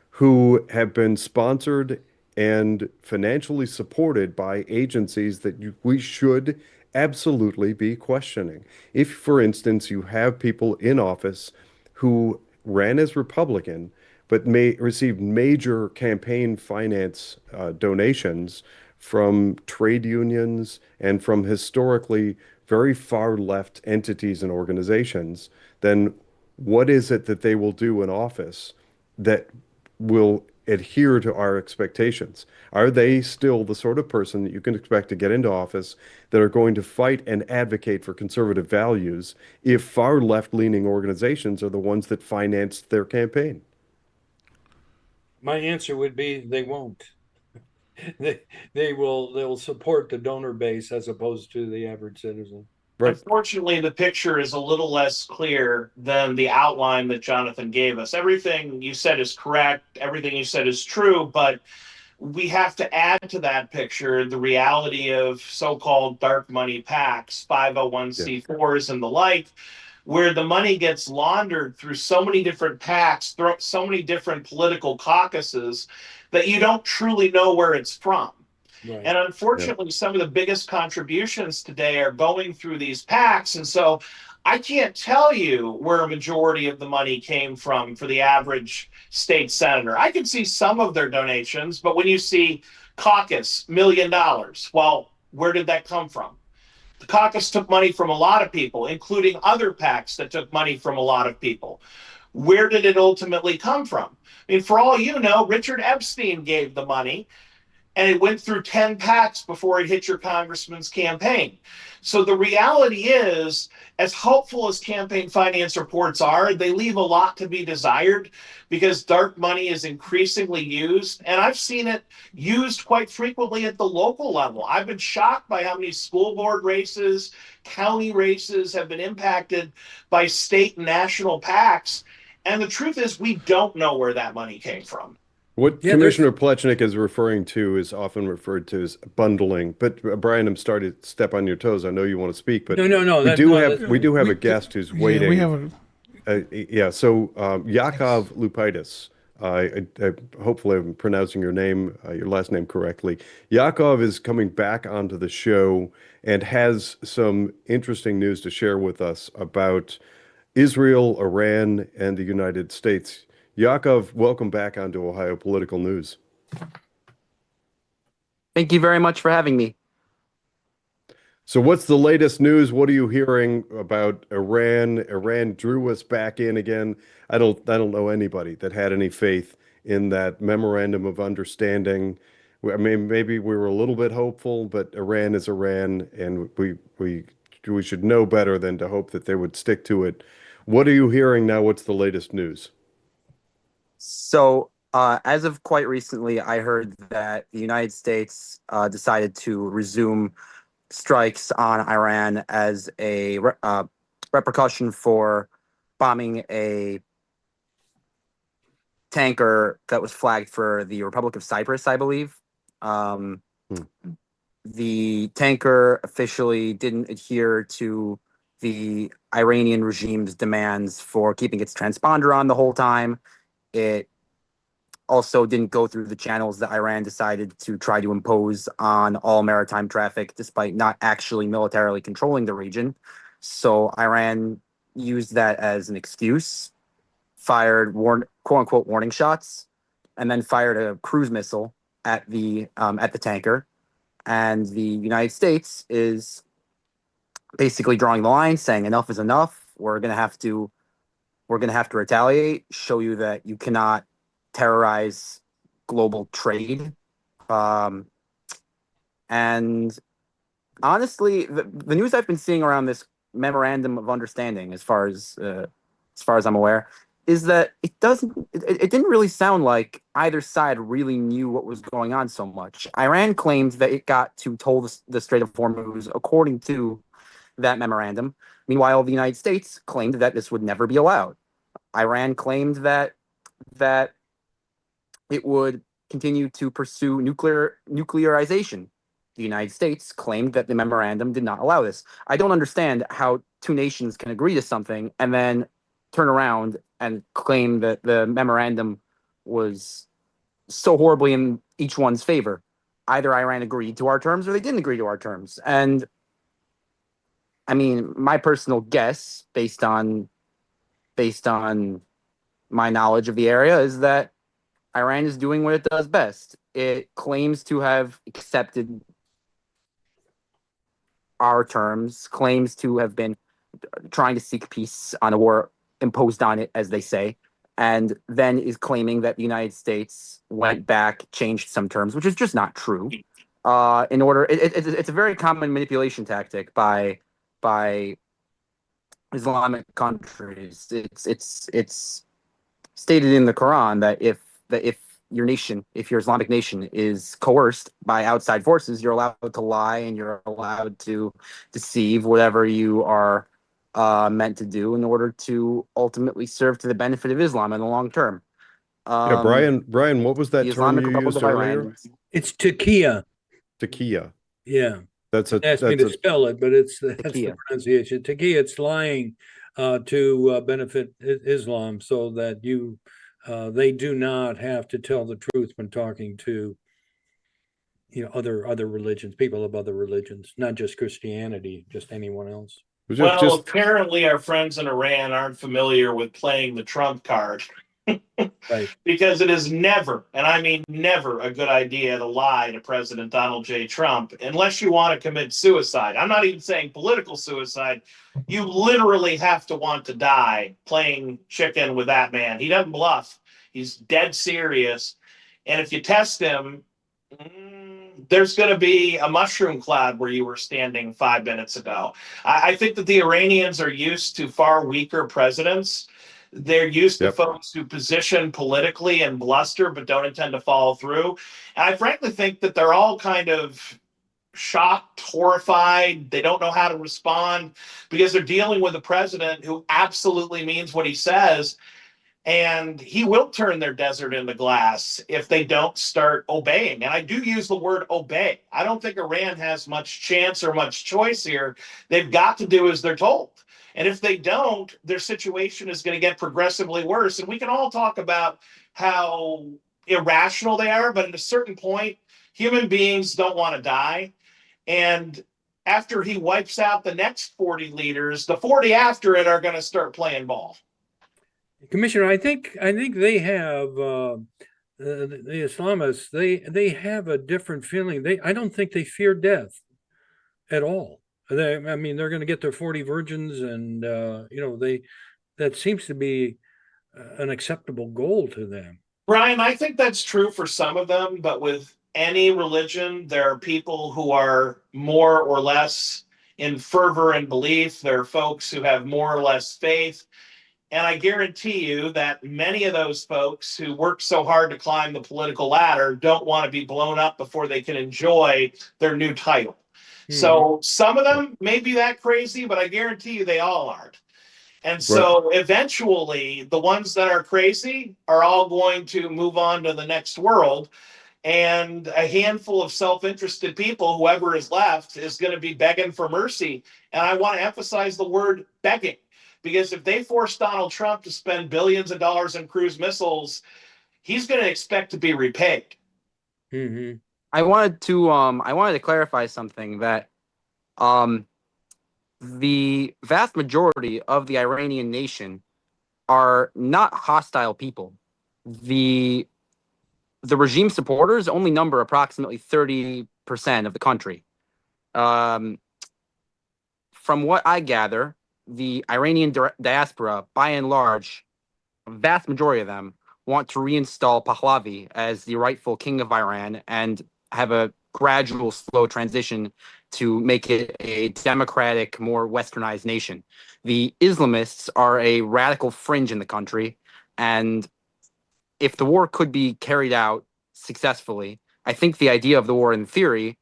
who have been sponsored and financially supported by agencies that we should absolutely be questioning. If, for instance, you have people in office who ran as Republican but may received major campaign finance donations from trade unions and from historically very far left entities and organizations, then what is it that they will do in office that will adhere to our expectations? Are they still the sort of person that you can expect to get into office that are going to fight and advocate for conservative values if far left-leaning organizations are the ones that financed their campaign? My answer would be they won't. They they'll support the donor base as opposed to the average citizen. Right. Unfortunately, the picture is a little less clear than the outline that Jonathan gave us. Everything you said is correct, everything you said is true, but we have to add to that picture the reality of so-called dark money PACs, Yeah. 501c4s, and the like, where the money gets laundered through so many different PACs, through so many different political caucuses, that you don't truly know where it's from. Right. And Yeah. unfortunately, some of the biggest contributions today are going through these PACs. And so I can't tell you where a majority of the money came from for the average state senator. I can see some of their donations, but when you see caucus, $1 million, well, where did that come from? The caucus took money from a lot of people, including other PACs that took money from a lot of people. Where did it ultimately come from? I mean, for all you know, Richard Epstein gave the money. and it went through 10 packs before it hit your congressman's campaign. So the reality is, as hopeful as campaign finance reports are, they leave a lot to be desired because dark money is increasingly used. And I've seen it used quite frequently at the local level. I've been shocked by how many school board races, county races have been impacted by state and national PACs. And the truth is, we don't know where that money came from. What Yeah, there's Commissioner Plechnik is referring to is often referred to as bundling. But Brian, I'm starting to step on your toes. I know you want to speak, but no we that do no have that, we do have We, a guest who's yeah, we waiting. have a Yeah, so Yakov Lupaitis. Hopefully I'm pronouncing your last name correctly. Yakov is coming back onto the show and has some interesting news to share with us about Israel, Iran, and the United States. Yakov, welcome back onto Ohio Political News. Thank you very much for having me. So what's the latest news? What are you hearing about Iran? Iran drew us back in again. I don't know anybody that had any faith in that memorandum of understanding. I mean, maybe we were a little bit hopeful, but Iran is Iran, and we should know better than to hope that they would stick to it. What are you hearing now? What's the latest news? So, as of quite recently, I heard that the United States decided to resume strikes on Iran as a repercussion for bombing a tanker that was flagged for the Republic of Cyprus, I believe. Um, Hmm. the tanker officially didn't adhere to the Iranian regime's demands for keeping its transponder on the whole time. It also didn't go through the channels that Iran decided to try to impose on all maritime traffic, despite not actually militarily controlling the region. So Iran used that as an excuse, fired quote unquote warning shots, and then fired a cruise missile at the tanker. And the United States is basically drawing the line, saying enough is enough. We're gonna have to retaliate, show you that you cannot terrorize global trade. Um, and honestly, the news I've been seeing around this memorandum of understanding, as far as I'm aware, is that it didn't really sound like either side really knew what was going on so much. Iran claimed that it got to toll the Strait of Hormuz according to that memorandum. Meanwhile, the United States claimed that this would never be allowed. Iran claimed that it would continue to pursue nuclearization. The United States claimed that the memorandum did not allow this. I don't understand how two nations can agree to something and then turn around and claim that the memorandum was so horribly in each one's favor. Either Iran agreed to our terms or they didn't agree to our terms. And I mean, my personal guess, based on my knowledge of the area, is that Iran is doing what it does best. It claims to have accepted our terms, claims to have been trying to seek peace on a war imposed on it, as they say, and then is claiming that the United States went back, changed some terms, which is just not true. It's a very common manipulation tactic by Islamic countries. It's stated in the Quran that if your Islamic nation is coerced by outside forces, you're allowed to lie and you're allowed to deceive, whatever you are meant to do in order to ultimately serve to the benefit of Islam in the long term. Yeah, Brian, what was that The term Islamic you Republic used of earlier? Iran. it's Takia. Takia. Yeah. That's a Asked me that's to a spell it, but that's the Takia. pronunciation. Takia. It's lying to benefit Islam, so that they do not have to tell the truth when talking to other religions, people of other religions, not just Christianity, just anyone else. Well, just apparently our friends in Iran aren't familiar with playing the Trump card. Right. Because it is never, and I mean never, a good idea to lie to President Donald J. Trump unless you want to commit suicide. I'm not even saying political suicide. You literally have to want to die playing chicken with that man. He doesn't bluff. He's dead serious. And if you test him, there's going to be a mushroom cloud where you were standing 5 minutes ago. I think that the Iranians are used to far weaker presidents. They're used to Yep. folks who position politically and bluster but don't intend to follow through. And I frankly think that they're all kind of shocked, horrified. They don't know how to respond because they're dealing with a president who absolutely means what he says. And he will turn their desert into glass if they don't start obeying. And I do use the word obey. I don't think Iran has much chance or much choice here. They've got to do as they're told. And if they don't, their situation is going to get progressively worse. And we can all talk about how irrational they are, but at a certain point, human beings don't want to die. And after he wipes out the next 40 leaders, the 40 after it are going to start playing ball. Commissioner, I think they have the Islamists. They have a different feeling. I don't think they fear death at all. I mean, they're going to get their 40 virgins, and that seems to be an acceptable goal to them. Brian, I think that's true for some of them, but with any religion, there are people who are more or less in fervor and belief. There are folks who have more or less faith. And I guarantee you that many of those folks who work so hard to climb the political ladder don't want to be blown up before they can enjoy their new title. So some of them may be that crazy, but I guarantee you they all aren't. And so eventually the ones that are crazy are all going to move on to the next world. And a handful of self-interested people, whoever is left, is going to be begging for mercy. And I want to emphasize the word begging. Because if they force Donald Trump to spend billions of dollars on cruise missiles, he's going to expect to be repaid. I wanted to clarify something that the vast majority of the Iranian nation are not hostile people. The regime supporters only number approximately 30% of the country. From what I gather, the Iranian diaspora, by and large, a vast majority of them want to reinstall Pahlavi as the rightful king of Iran and have a gradual, slow transition to make it a democratic, more westernized nation. The Islamists are a radical fringe in the country, and if the war could be carried out successfully, I think the idea of the war in theory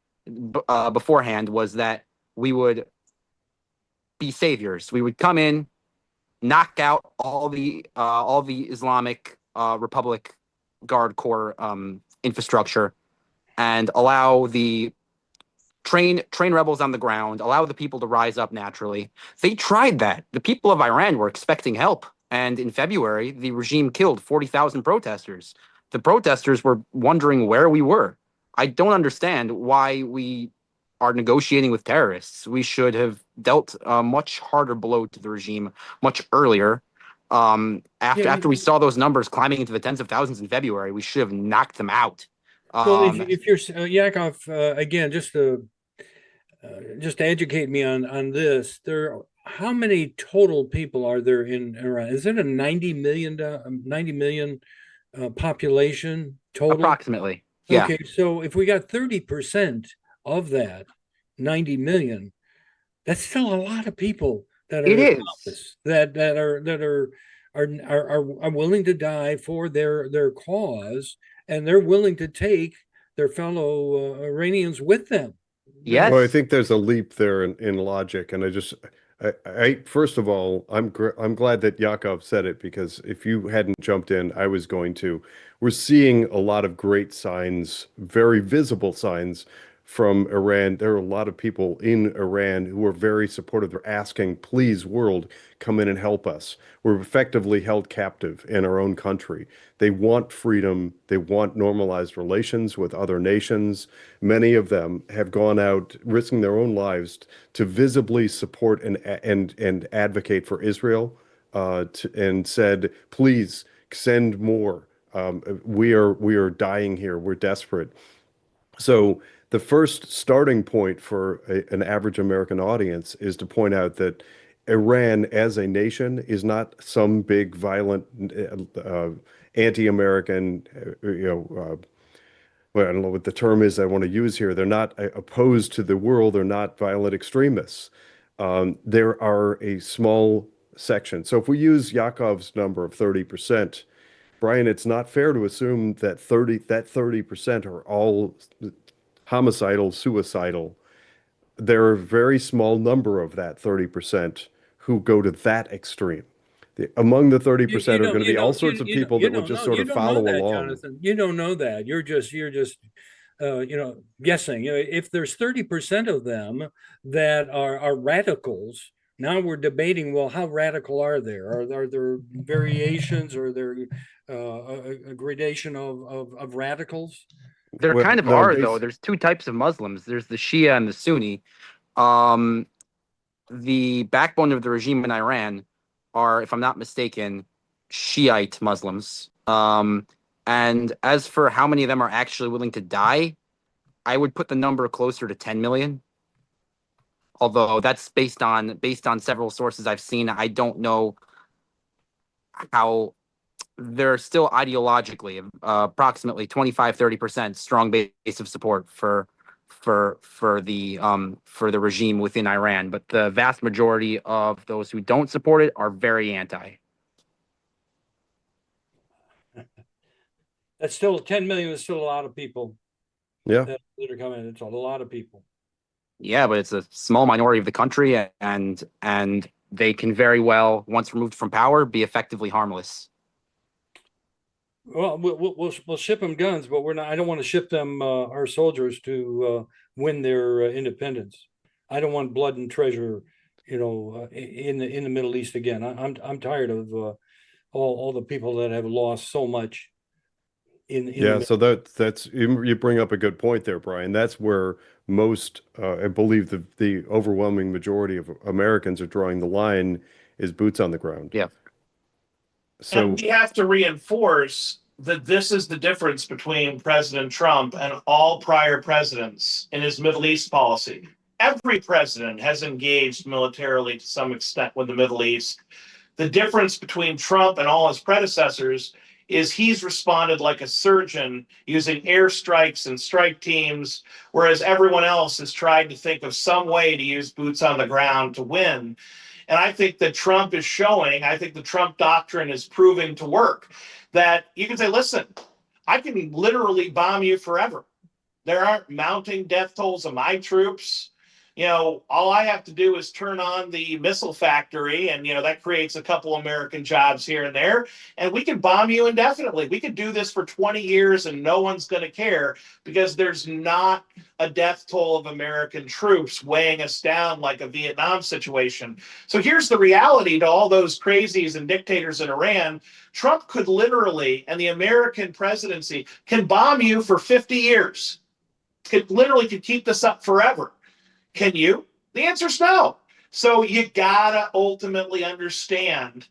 beforehand was that we would be saviors. We would come in, knock out all the Islamic Republic Guard Corps infrastructure, and allow the train rebels on the ground, allow the people to rise up naturally. They tried that. The people of Iran were expecting help, and in February, the regime killed 40,000 protesters. The protesters were wondering where we were. I don't understand why we are negotiating with terrorists. We should have dealt a much harder blow to the regime much earlier. After we saw those numbers climbing into the tens of thousands in February, we should have knocked them out. Well, if you're Yakov, again, just to educate me on this, how many total people are there in Iran? Is it a 90 million population total? Approximately. Yeah. Okay, so if we got 30% of that 90 million, that's still a lot of people that are It is. that are willing to die for their cause, and they're willing to take their fellow Iranians with them. Yes. Well, I think there's a leap there in logic, and I first of all, I'm glad that Yakov said it, because if you hadn't jumped in, I was going to. We're seeing a lot of great signs, very visible signs from Iran. There are a lot of people in Iran who are very supportive. They're asking, please, world, come in and help us. We're effectively held captive in our own country. They want freedom. They want normalized relations with other nations. Many of them have gone out risking their own lives to visibly support and advocate for Israel, and said, please send more. We are dying here. We're desperate. So the first starting point for an average American audience is to point out that Iran as a nation is not some big violent anti-American well, I don't know what the term is I want to use here. They're not opposed to the world. They're not violent extremists. There are a small section. So if we use Yakov's number of 30%, Brian, it's not fair to assume that 30% are all homicidal, suicidal. There are a very small number of that 30% who go to that extreme. Among the You 30% you are going don't to you be all don't sorts of people you that would don't just know sort of follow that, along. Jonathan. You don't know that. You're just guessing. If there's 30% of them that are radicals, now we're debating, well, how radical are there? Are there variations, or are there a gradation of radicals? There Well, kind of no, are, though. There's two types of Muslims. There's the Shia and the Sunni. Um, the backbone of the regime in Iran are, if I'm not mistaken, Shiite Muslims. And as for how many of them are actually willing to die, I would put the number closer to 10 million. Although that's based on several sources I've seen. I don't know how they're still ideologically approximately 25-30% strong base of support for the regime within Iran, but the vast majority of those who don't support it are very anti. That's still 10 million is still a lot of people yeah. that are coming. It's a lot of people. Yeah, but it's a small minority of the country, and they can very well, once removed from power, be effectively harmless. Well, we'll ship them guns, but we're not. I don't want to ship them our soldiers to win their independence. I don't want blood and treasure, in the Middle East again. I'm tired of all the people that have lost so much in the Yeah, Middle. so that's you bring up a good point there, Brian. That's where most, I believe the overwhelming majority of Americans are drawing the line is boots on the ground. Yeah. And So we have to reinforce that this is the difference between President Trump and all prior presidents in his Middle East policy. Every president has engaged militarily to some extent with the Middle East. The difference between Trump and all his predecessors is he's responded like a surgeon using airstrikes and strike teams, whereas everyone else has tried to think of some way to use boots on the ground to win. And I think that Trump is showing, I think the Trump doctrine is proving to work, that you can say, listen, I can literally bomb you forever. There aren't mounting death tolls of my troops. All I have to do is turn on the missile factory, and that creates a couple American jobs here and there, and we can bomb you indefinitely. We could do this for 20 years and no one's going to care, because there's not a death toll of American troops weighing us down like a Vietnam situation. So here's the reality to all those crazies and dictators in Iran. Trump could literally, and the American presidency can bomb you for 50 years. Could keep this up forever. Can you? The answer is no. So you gotta ultimately understand.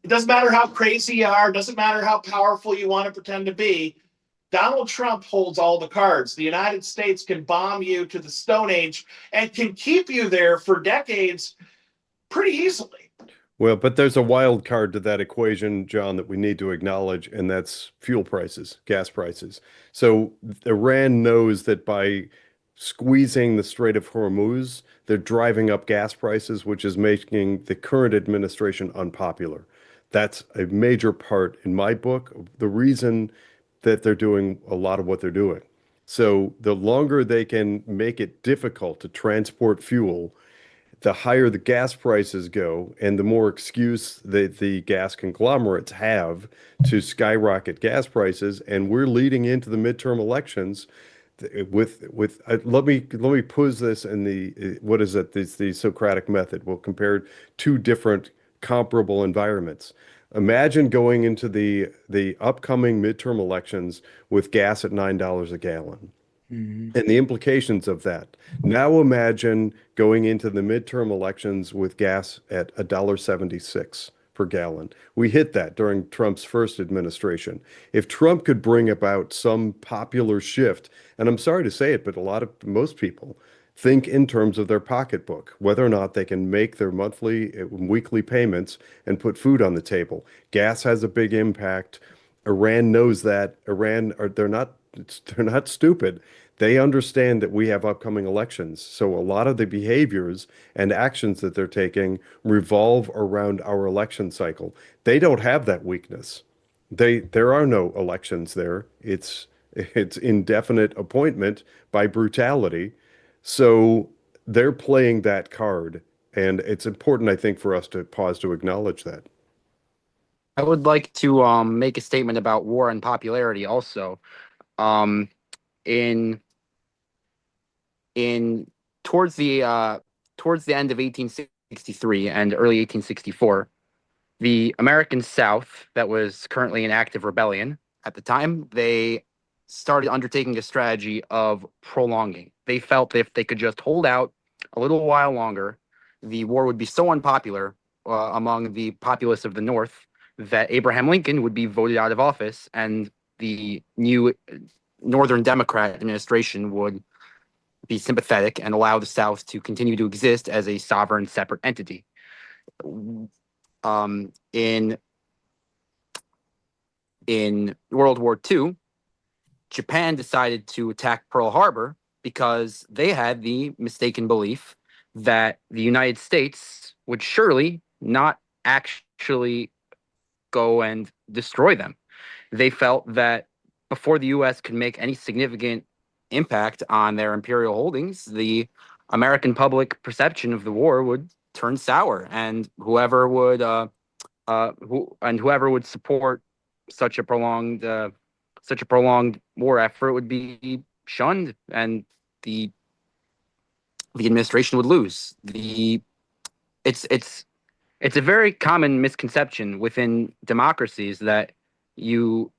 It doesn't matter how crazy you are, it doesn't matter how powerful you want to pretend to be. Donald Trump holds all the cards. The United States can bomb you to the Stone Age and can keep you there for decades pretty easily. well, but there's a wild card to that equation, John, that we need to acknowledge, and that's fuel prices, gas prices. So Iran knows that by squeezing the Strait of Hormuz, they're driving up gas prices, which is making the current administration unpopular. That's a major part in my book, the reason that they're doing a lot of what they're doing. So the longer they can make it difficult to transport fuel, the higher the gas prices go, and the more excuse the gas conglomerates have to skyrocket gas prices. And we're leading into the midterm elections with let me pose this in the what is it? The Socratic method. We'll compare two different comparable environments. Imagine going into the upcoming midterm elections with gas at $9 a gallon Mhm. and the implications of that. Now imagine going into the midterm elections with gas at $1.76 per gallon. We hit that during Trump's first administration. If Trump could bring about some popular shift, and I'm sorry to say it, but most people think in terms of their pocketbook, whether or not they can make their monthly, weekly payments and put food on the table. Gas has a big impact. Iran knows that. They're not they're not stupid. They understand that we have upcoming elections. So a lot of the behaviors and actions that they're taking revolve around our election cycle. They don't have that weakness. There are no elections there. It's indefinite appointment by brutality. So they're playing that card, and it's important, I think, for us to pause to acknowledge that. I would like to make a statement about war and popularity also. Um, in in towards the end of 1863 and early 1864, the American South, that was currently in active rebellion at the time, they started undertaking a strategy of prolonging. They felt that if they could just hold out a little while longer, the war would be so unpopular among the populace of the North that Abraham Lincoln would be voted out of office, and the new Northern Democrat administration would be sympathetic and allow the South to continue to exist as a sovereign, separate entity. Um, in in World War II, Japan decided to attack Pearl Harbor because they had the mistaken belief that the United States would surely not actually go and destroy them. They felt that before the U.S. could make any significant impact on their imperial holdings, the American public perception of the war would turn sour, and whoever would support such a prolonged war effort would be shunned, and the the administration would lose. It's it's a very common misconception within democracies that you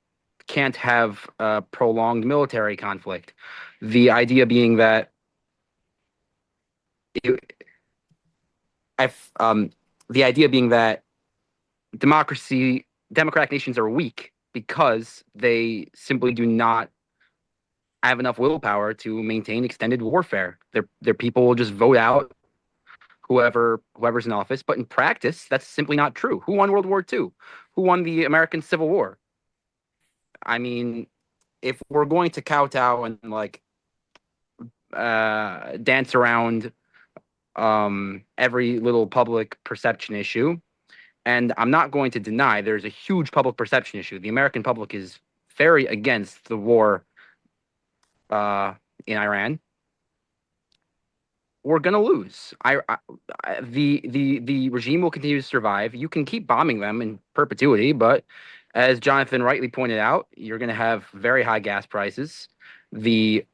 can't have a prolonged military conflict. The idea being that it, if, the idea being that democratic nations are weak because they simply do not have enough willpower to maintain extended warfare. Their people will just vote out whoever's in office. But in practice, that's simply not true. Who won World War II? Who won the American Civil War? I mean, if we're going to kowtow and like dance around every little public perception issue, and I'm not going to deny there's a huge public perception issue. The American public is very against the war in Iran. We're gonna lose. The regime will continue to survive. You can keep bombing them in perpetuity, but as Jonathan rightly pointed out, you're gonna have very high gas prices. The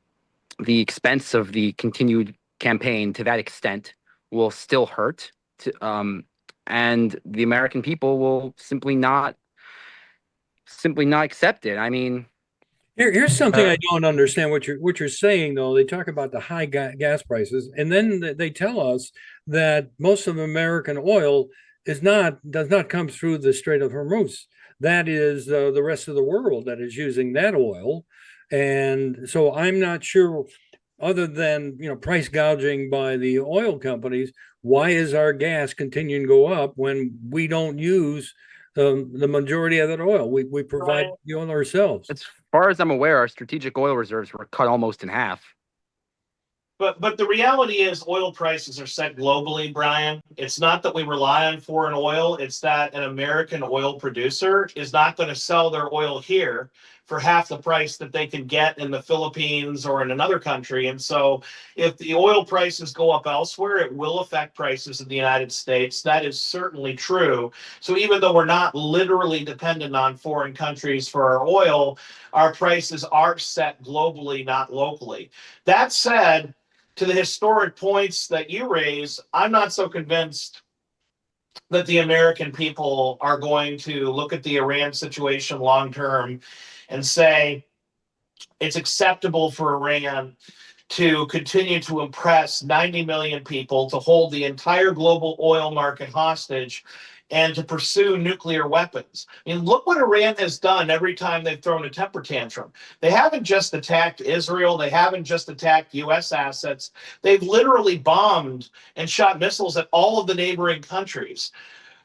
the expense of the continued campaign to that extent will still hurt. And the American people will simply not accept it. I mean, Here's something I don't understand what you're saying though. They talk about the high gas prices, and then they tell us that most of American oil does not come through the Strait of Hormuz. That is the rest of the world that is using that oil, and so I'm not sure. Other than price gouging by the oil companies, why is our gas continuing to go up when we don't use the majority of that oil? We provide the oil ourselves. as far as I'm aware, our strategic oil reserves were cut almost in half. But the reality is oil prices are set globally, Brian. It's not that we rely on foreign oil. It's that an American oil producer is not going to sell their oil here for half the price that they can get in the Philippines or in another country. And so if the oil prices go up elsewhere, it will affect prices in the United States. That is certainly true. So even though we're not literally dependent on foreign countries for our oil, our prices are set globally, not locally. That said, to the historic points that you raise, I'm not so convinced that the American people are going to look at the Iran situation long term and say it's acceptable for Iran to continue to impress 90 million people, to hold the entire global oil market hostage, and to pursue nuclear weapons. I mean, look what Iran has done every time they've thrown a temper tantrum. They haven't just attacked Israel. They haven't just attacked U.S. assets. They've literally bombed and shot missiles at all of the neighboring countries.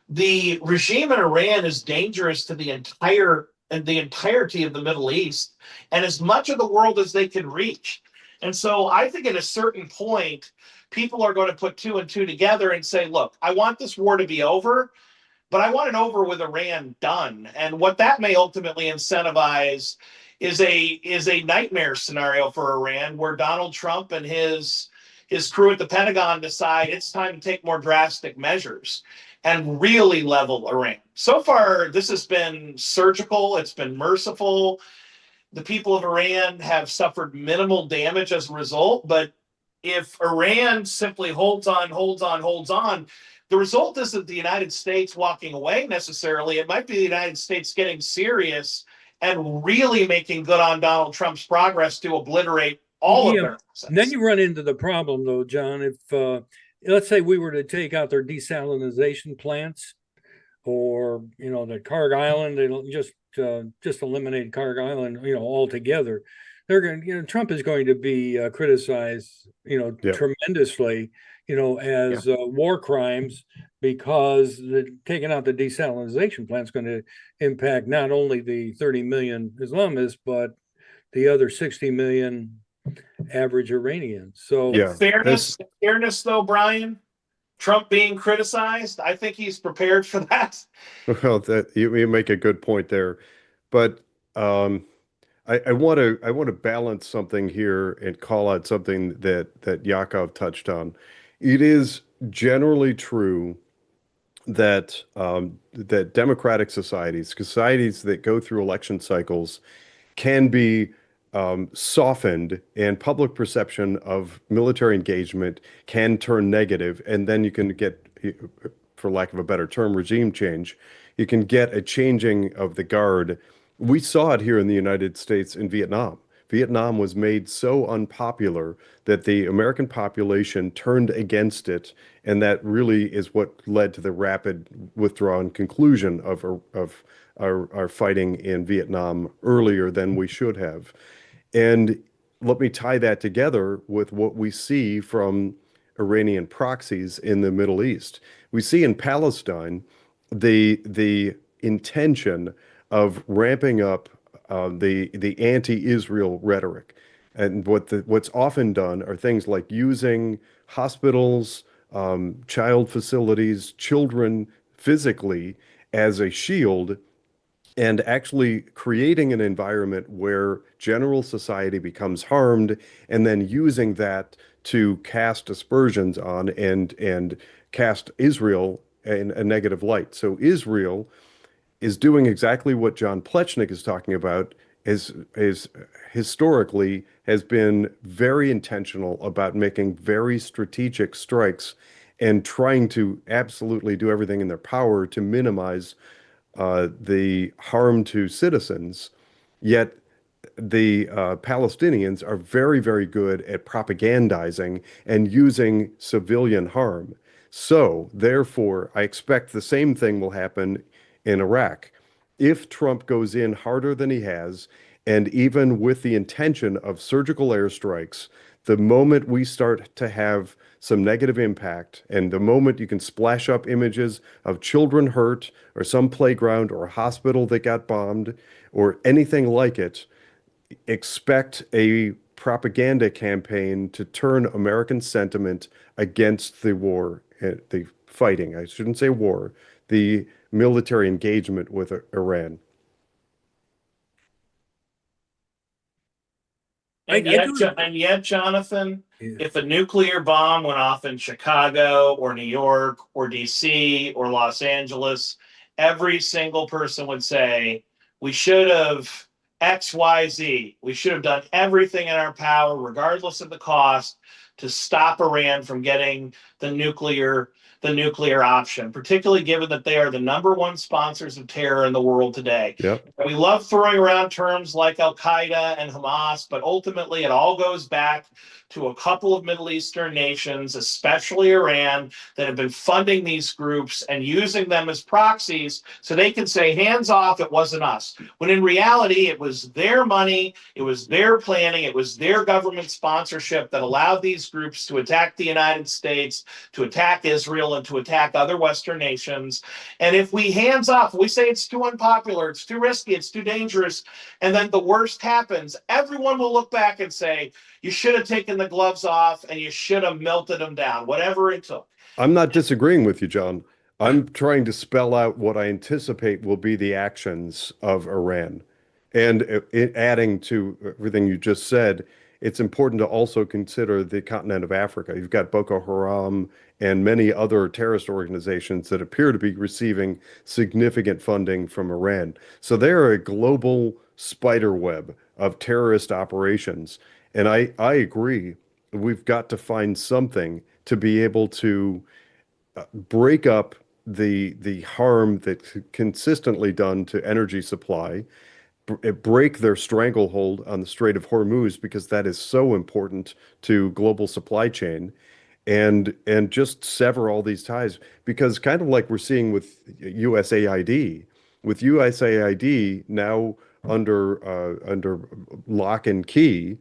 The regime in Iran is dangerous to the entire the entirety of the Middle East and as much of the world as they can reach. And so I think at a certain point, people are going to put two and two together and say, look, I want this war to be over, but I want it over with Iran done. And what that may ultimately incentivize is a nightmare scenario for Iran, where Donald Trump and his crew at the Pentagon decide it's time to take more drastic measures and really level Iran. So far, this has been surgical. It's been merciful. The people of Iran have suffered minimal damage as a result. But if Iran simply holds on, the result isn't the United States walking away necessarily. It might be the United States getting serious and really making good on Donald Trump's progress to obliterate all of their assets. Then you run into the problem, though, John. If let's say we were to take out their desalination plants, or the Karg Island, they just eliminate Karg Island, altogether. They're going, Trump is going to be criticized, tremendously, as war crimes, because taking out the desalination plant is going to impact not only the 30 million Islamists, but the other 60 million average Iranians. So, fairness, though, Brian, Trump being criticized, I think he's prepared for that. Well, that you make a good point there, but I want to balance something here and call out something that Yakov touched on. It is generally true that that democratic societies that go through election cycles can be softened, and public perception of military engagement can turn negative, and then you can get, for lack of a better term, regime change. You can get a changing of the guard. We saw it here in the United States in Vietnam. Vietnam was made so unpopular that the American population turned against it, and that really is what led to the rapid withdrawal and conclusion of our fighting in Vietnam earlier than we should have. And let me tie that together with what we see from Iranian proxies in the Middle East. We see in Palestine the intention of ramping up the anti-Israel rhetoric. And what's often done are things like using hospitals, child facilities, children physically as a shield, and actually creating an environment where general society becomes harmed, and then using that to cast aspersions on and cast Israel in a negative light. So Israel is doing exactly what John Plechnik is talking about, is historically has been very intentional about making very strategic strikes and trying to absolutely do everything in their power to minimize the harm to citizens. Yet the Palestinians are very, very good at propagandizing and using civilian harm. So, therefore, I expect the same thing will happen in Iraq. If Trump goes in harder than he has, and even with the intention of surgical airstrikes, the moment we start to have some negative impact, and the moment you can splash up images of children hurt, or some playground or a hospital that got bombed, or anything like it, expect a propaganda campaign to turn American sentiment against the war, the fighting. I shouldn't say war, the military engagement with Iran. And yet, Jonathan, if a nuclear bomb went off in Chicago or New York or DC or Los Angeles, every single person would say, we should have X, Y, Z. We should have done everything in our power, regardless of the cost, to stop Iran from getting the nuclear option, particularly given that they are the number one sponsors of terror in the world today. Yep. We love throwing around terms like Al-Qaeda and Hamas, but ultimately it all goes back to a couple of Middle Eastern nations, especially Iran, that have been funding these groups and using them as proxies so they can say, hands off, it wasn't us. When in reality, it was their money, it was their planning, it was their government sponsorship that allowed these groups to attack the United States, to attack Israel, Israel and to attack other Western nations. And if we hands off, we say it's too unpopular, it's too risky, it's too dangerous, and then the worst happens, everyone will look back and say, you should have taken the gloves off and you should have melted them down, whatever it took. I'm not disagreeing with you, John. I'm trying to spell out what I anticipate will be the actions of Iran. And adding to everything you just said, it's important to also consider the continent of Africa. You've got Boko Haram and many other terrorist organizations that appear to be receiving significant funding from Iran. So they're a global spider web of terrorist operations. And I agree, we've got to find something to be able to break up the harm that's consistently done to energy supply, break their stranglehold on the Strait of Hormuz because that is so important to global supply chain, and just sever all these ties because kind of like we're seeing with USAID now under lock and key,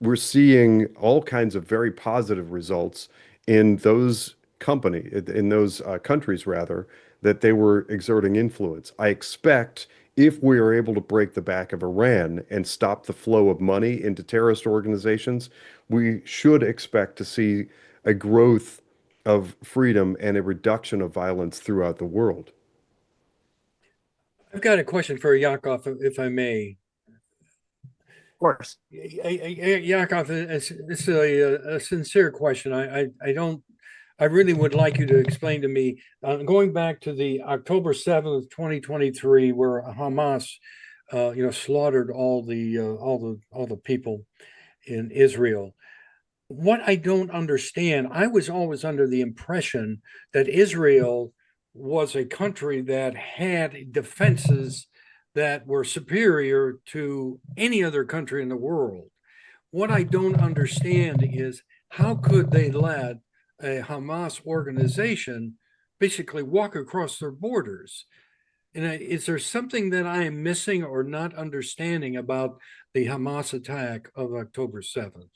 we're seeing all kinds of very positive results in those countries rather, that they were exerting influence. I expect if we are able to break the back of Iran and stop the flow of money into terrorist organizations, we should expect to see a growth of freedom and a reduction of violence throughout the world. I've got a question for Yakov, if I may. Of course. Yakov, it's a sincere question. I really would like you to explain to me, going back to the October 7th, 2023, where Hamas, slaughtered all the people in Israel. What I don't understand, I was always under the impression that Israel was a country that had defenses that were superior to any other country in the world. What I don't understand is how could they let a Hamas organization basically walk across their borders? And is there something that I am missing or not understanding about the Hamas attack of October 7th?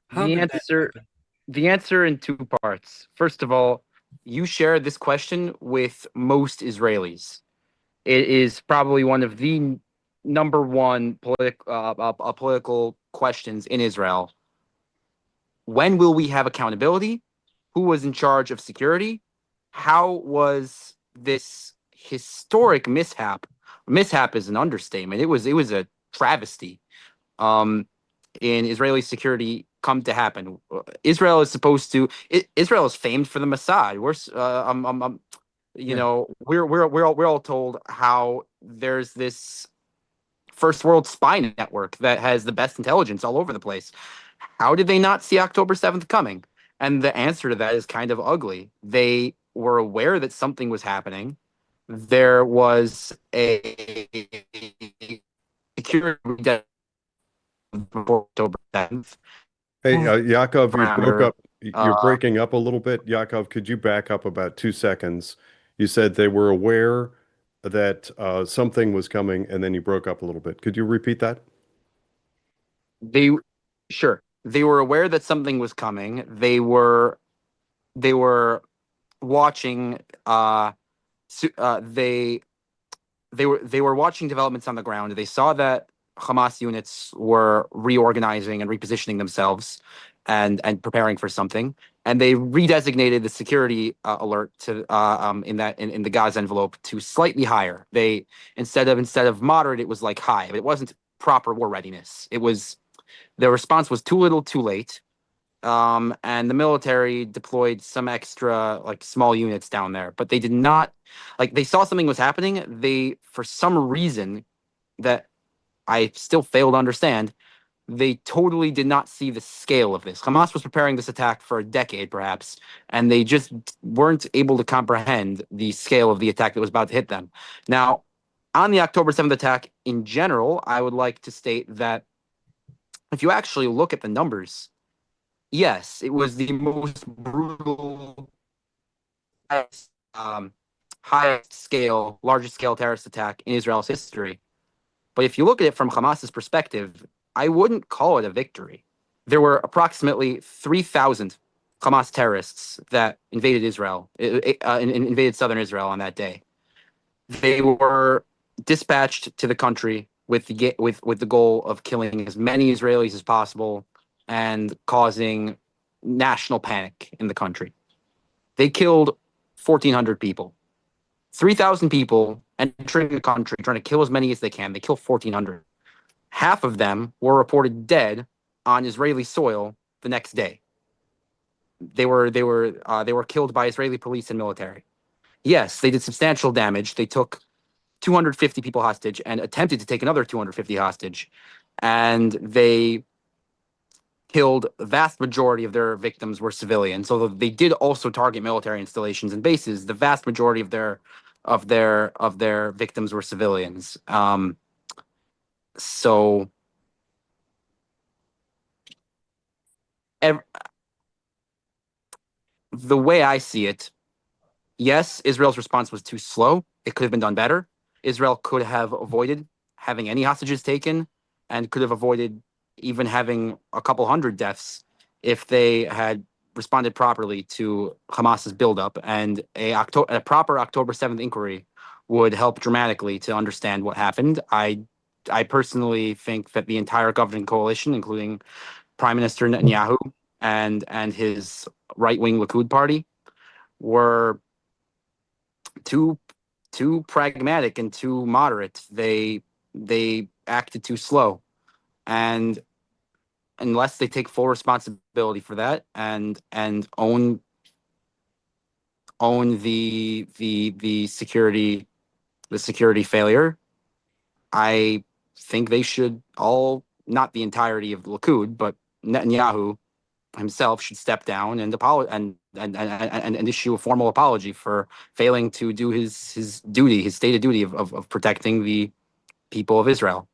How The did that answer, happen? the answer in two parts. First of all, you share this question with most Israelis. It is probably one of the number one political questions in Israel. When will we have accountability? Who was in charge of security? How was this historic mishap? Mishap is an understatement. It was a travesty. In Israeli security come to happen. Israel is supposed to. Israel is famed for the Mossad. We're all told how there's this first world spy network that has the best intelligence all over the place. How did they not see October 7th coming? And the answer to that is kind of ugly. They were aware that something was happening. There was a security before October 7th. Hey, Yakov, you broke Parameter. up. You're breaking up a little bit. Yakov, could you back up about 2 seconds? You said they were aware that something was coming, and then you broke up a little bit. Could you repeat that? They sure they were aware that something was coming. They were watching. They were watching developments on the ground. They saw that Hamas units were reorganizing and repositioning themselves and preparing for something, and they redesignated the security alert to in the Gaza envelope to slightly higher. They instead of moderate, it was like high, but it wasn't proper war readiness. It was the response was too little, too late. And the military deployed some extra like small units down there, but they did not they saw something was happening. They, for some reason that I still fail to understand, they totally did not see the scale of this. Hamas was preparing this attack for a decade, perhaps, and they just weren't able to comprehend the scale of the attack that was about to hit them. Now, on the October 7th attack in general, I would like to state that if you actually look at the numbers, yes, it was the most brutal, highest scale, largest scale terrorist attack in Israel's history. But if you look at it from Hamas's perspective, I wouldn't call it a victory. There were approximately 3,000 Hamas terrorists that invaded Israel, invaded southern Israel on that day. They were dispatched to the country with the goal of killing as many Israelis as possible and causing national panic in the country. They killed 1,400 people. 3,000 people entering the country, trying to kill as many as they can. They kill 1,400. Half of them were reported dead on Israeli soil the next day. They were killed by Israeli police and military. Yes, they did substantial damage. They took 250 people hostage and attempted to take another 250 hostage, and they killed the vast majority of their victims were civilians. So they did also target military installations and bases. The vast majority of their victims were civilians. So the way I see it, yes, Israel's response was too slow. It could have been done better. Israel could have avoided having any hostages taken and could have avoided even having a couple hundred deaths if they had responded properly to Hamas's buildup. And a proper October 7th inquiry would help dramatically to understand what happened. I personally think that the entire governing coalition, including Prime Minister Netanyahu and his right-wing Likud party, were too pragmatic and too moderate. They acted too slow, and unless they take full responsibility for that and own the security failure, I think they should all, not the entirety of the Likud, but Netanyahu himself should step down and and issue a formal apology for failing to do his duty, his stated duty of protecting the people of Israel.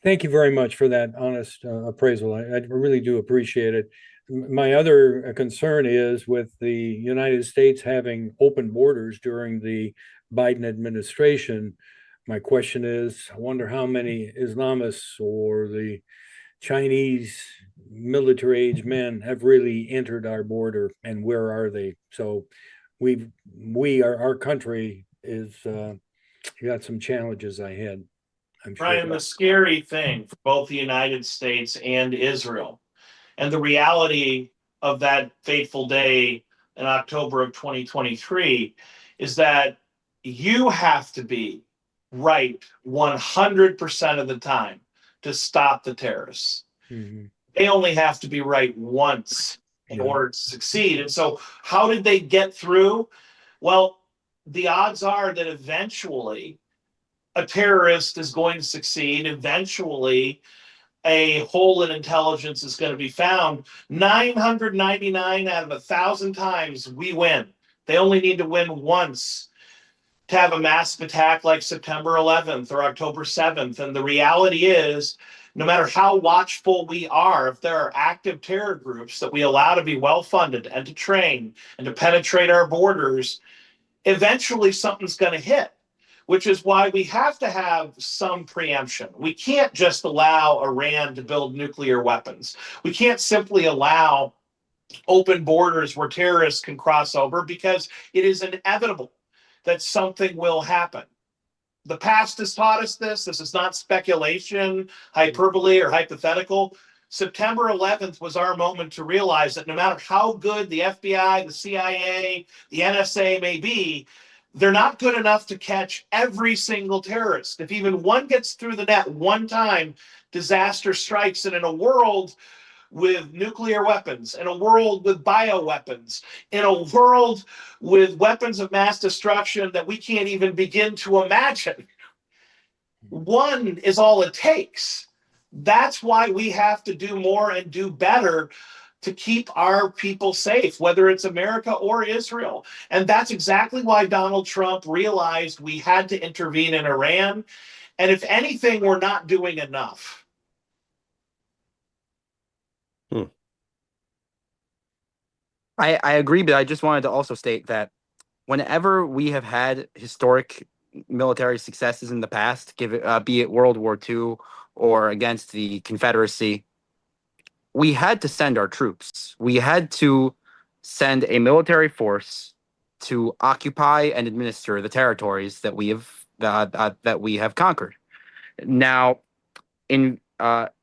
Thank you very much for that honest appraisal. I really do appreciate it. My other concern is with the United States having open borders during the Biden administration. My question is, I wonder how many Islamists or the Chinese military age men have really entered our border, and where are they? So our country is got some challenges ahead, I'm sure. Brian, the scary thing for both the United States and Israel, and the reality of that fateful day in October of 2023, is that you have to be right 100% of the time to stop the terrorists. Mm-hmm. They only have to be right once in order to succeed. And so, how did they get through? Well, the odds are that eventually a terrorist is going to succeed. Eventually, a hole in intelligence is going to be found. 999 out of 1,000 times we win. They only need to win once to have a massive attack like September 11th or October 7th. And the reality is, no matter how watchful we are, if there are active terror groups that we allow to be well funded and to train and to penetrate our borders, eventually something's going to hit, which is why we have to have some preemption. We can't just allow Iran to build nuclear weapons. We can't simply allow open borders where terrorists can cross over, because it is inevitable that something will happen. The past has taught us this. This is not speculation, hyperbole, or hypothetical. September 11th was our moment to realize that no matter how good the FBI, the CIA, the NSA may be, they're not good enough to catch every single terrorist. If even one gets through the net one time, disaster strikes. And in a world with nuclear weapons, in a world with bioweapons, in a world with weapons of mass destruction that we can't even begin to imagine, one is all it takes. That's why we have to do more and do better to keep our people safe, whether it's America or Israel. And that's exactly why Donald Trump realized we had to intervene in Iran. And if anything, we're not doing enough. I agree, but I just wanted to also state that whenever we have had historic military successes in the past, be it World War II or against the Confederacy, we had to send our troops. We had to send a military force to occupy and administer the territories that we have conquered. Now, in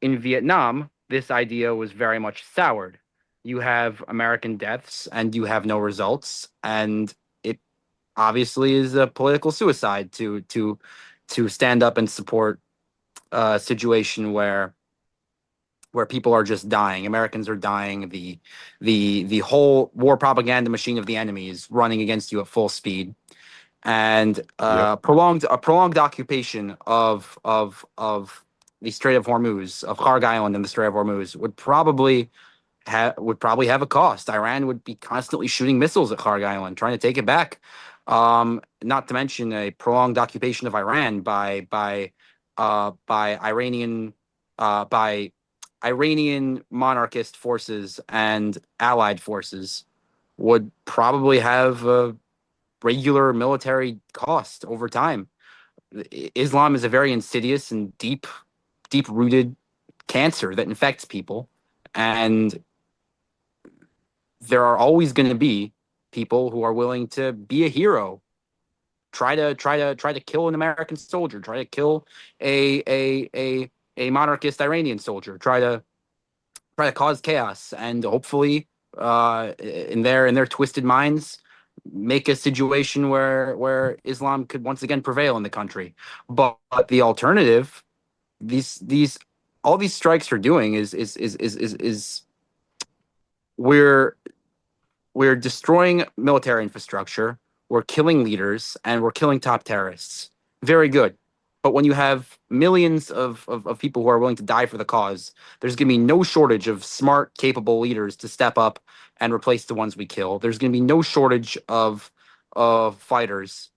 Vietnam, this idea was very much soured. You have American deaths and you have no results, and it obviously is a political suicide to stand up and support a situation where people are just dying. Americans are dying. The whole war propaganda machine of the enemy is running against you at full speed, and Yep. prolonged occupation of the Strait of Hormuz, of Kharg Island and the Strait of Hormuz, would probably have a cost. Iran would be constantly shooting missiles at Kharg Island, trying to take it back. Not to mention a prolonged occupation of Iran by Iranian monarchist forces and allied forces would probably have a regular military cost over time. Islam is a very insidious and deep rooted cancer that infects people, and there are always going to be people who are willing to be a hero, try to kill an American soldier, try to kill a monarchist Iranian soldier, try to cause chaos, and hopefully, in their twisted minds, make a situation where Islam could once again prevail in the country. But the alternative, these all these strikes are doing is we're we're destroying military infrastructure, we're killing leaders, and we're killing top terrorists. Very good. But when you have millions of people who are willing to die for the cause, there's going to be no shortage of smart, capable leaders to step up and replace the ones we kill. There's going to be no shortage of fighters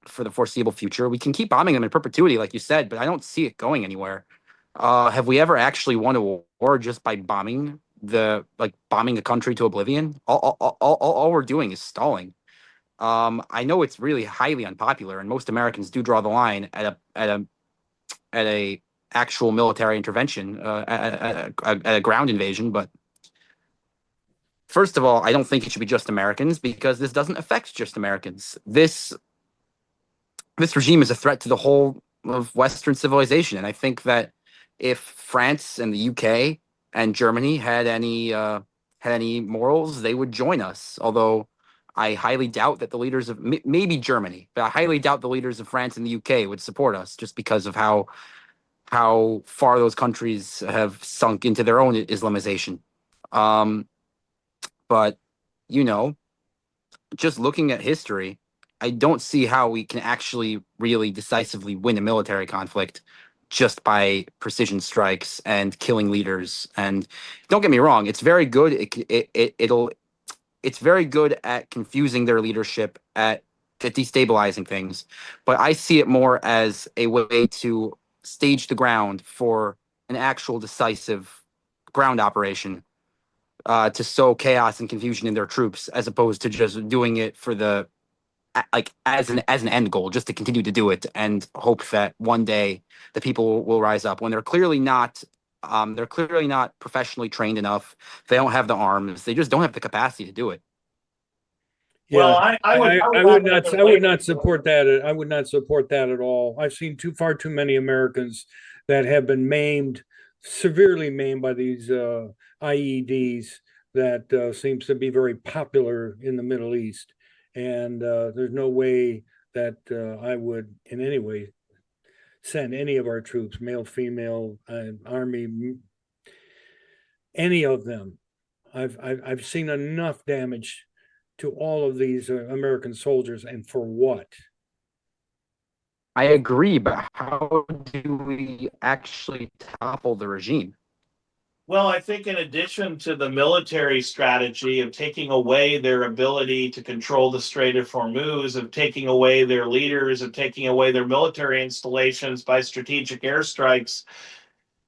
for the foreseeable future. We can keep bombing them in perpetuity, like you said, but I don't see it going anywhere. Have we ever actually won a war just by bombing a country to oblivion? All we're doing is stalling. I know it's really highly unpopular, and most Americans do draw the line at a actual military intervention, at a ground invasion. But first of all, I don't think it should be just Americans, because this doesn't affect just Americans. This regime is a threat to the whole of Western civilization, and I think that if France and the UK and Germany had any morals, they would join us. Although I highly doubt that the leaders of maybe Germany, but I highly doubt the leaders of France and the UK would support us, just because of how far those countries have sunk into their own Islamization. But you know, just looking at history, I don't see how we can actually really decisively win a military conflict just by precision strikes and killing leaders. And don't get me wrong, it's very good. It's very good at confusing their leadership, at destabilizing things. But I see it more as a way to stage the ground for an actual decisive ground operation, to sow chaos and confusion in their troops, as opposed to just doing it for the as an end goal, just to continue to do it and hope that one day the people will rise up when they're clearly not professionally trained enough. They don't have the arms. They just don't have the capacity to do it. Well, Yeah, I would not support that. I would not support that at all. I've seen far too many Americans that have been maimed, severely maimed by these IEDs that seems to be very popular in the Middle East. And there's no way that I would in any way send any of our troops, male, female, Army, any of them. I've seen enough damage to all of these American soldiers, and for what? I agree, but how do we actually topple the regime? Well, I think in addition to the military strategy of taking away their ability to control the Strait of Hormuz, of taking away their leaders, of taking away their military installations by strategic airstrikes,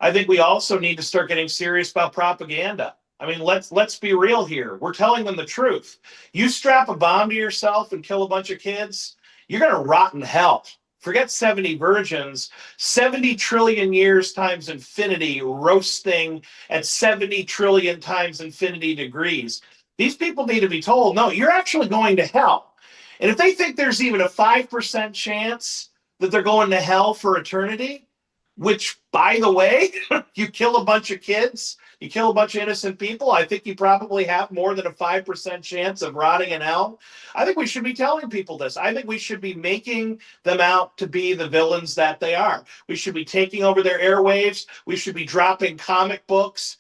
I think we also need to start getting serious about propaganda. I mean, let's be real here. We're telling them the truth. You strap a bomb to yourself and kill a bunch of kids, you're going to rot in hell. Forget 70 virgins, 70 trillion years times infinity roasting at 70 trillion times infinity degrees. These people need to be told, no, you're actually going to hell. And if they think there's even a 5% chance that they're going to hell for eternity, which, by the way, you kill a bunch of kids, you kill a bunch of innocent people, I think you probably have more than a 5% chance of rotting in hell. I think we should be telling people this. I think we should be making them out to be the villains that they are. We should be taking over their airwaves. We should be dropping comic books.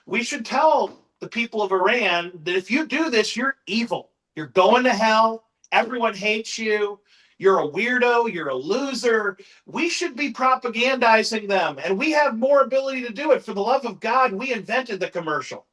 We should tell the people of Iran that if you do this, you're evil. You're going to hell. Everyone hates you. You're a weirdo. You're a loser. We should be propagandizing them. And we have more ability to do it. For the love of God, we invented the commercial.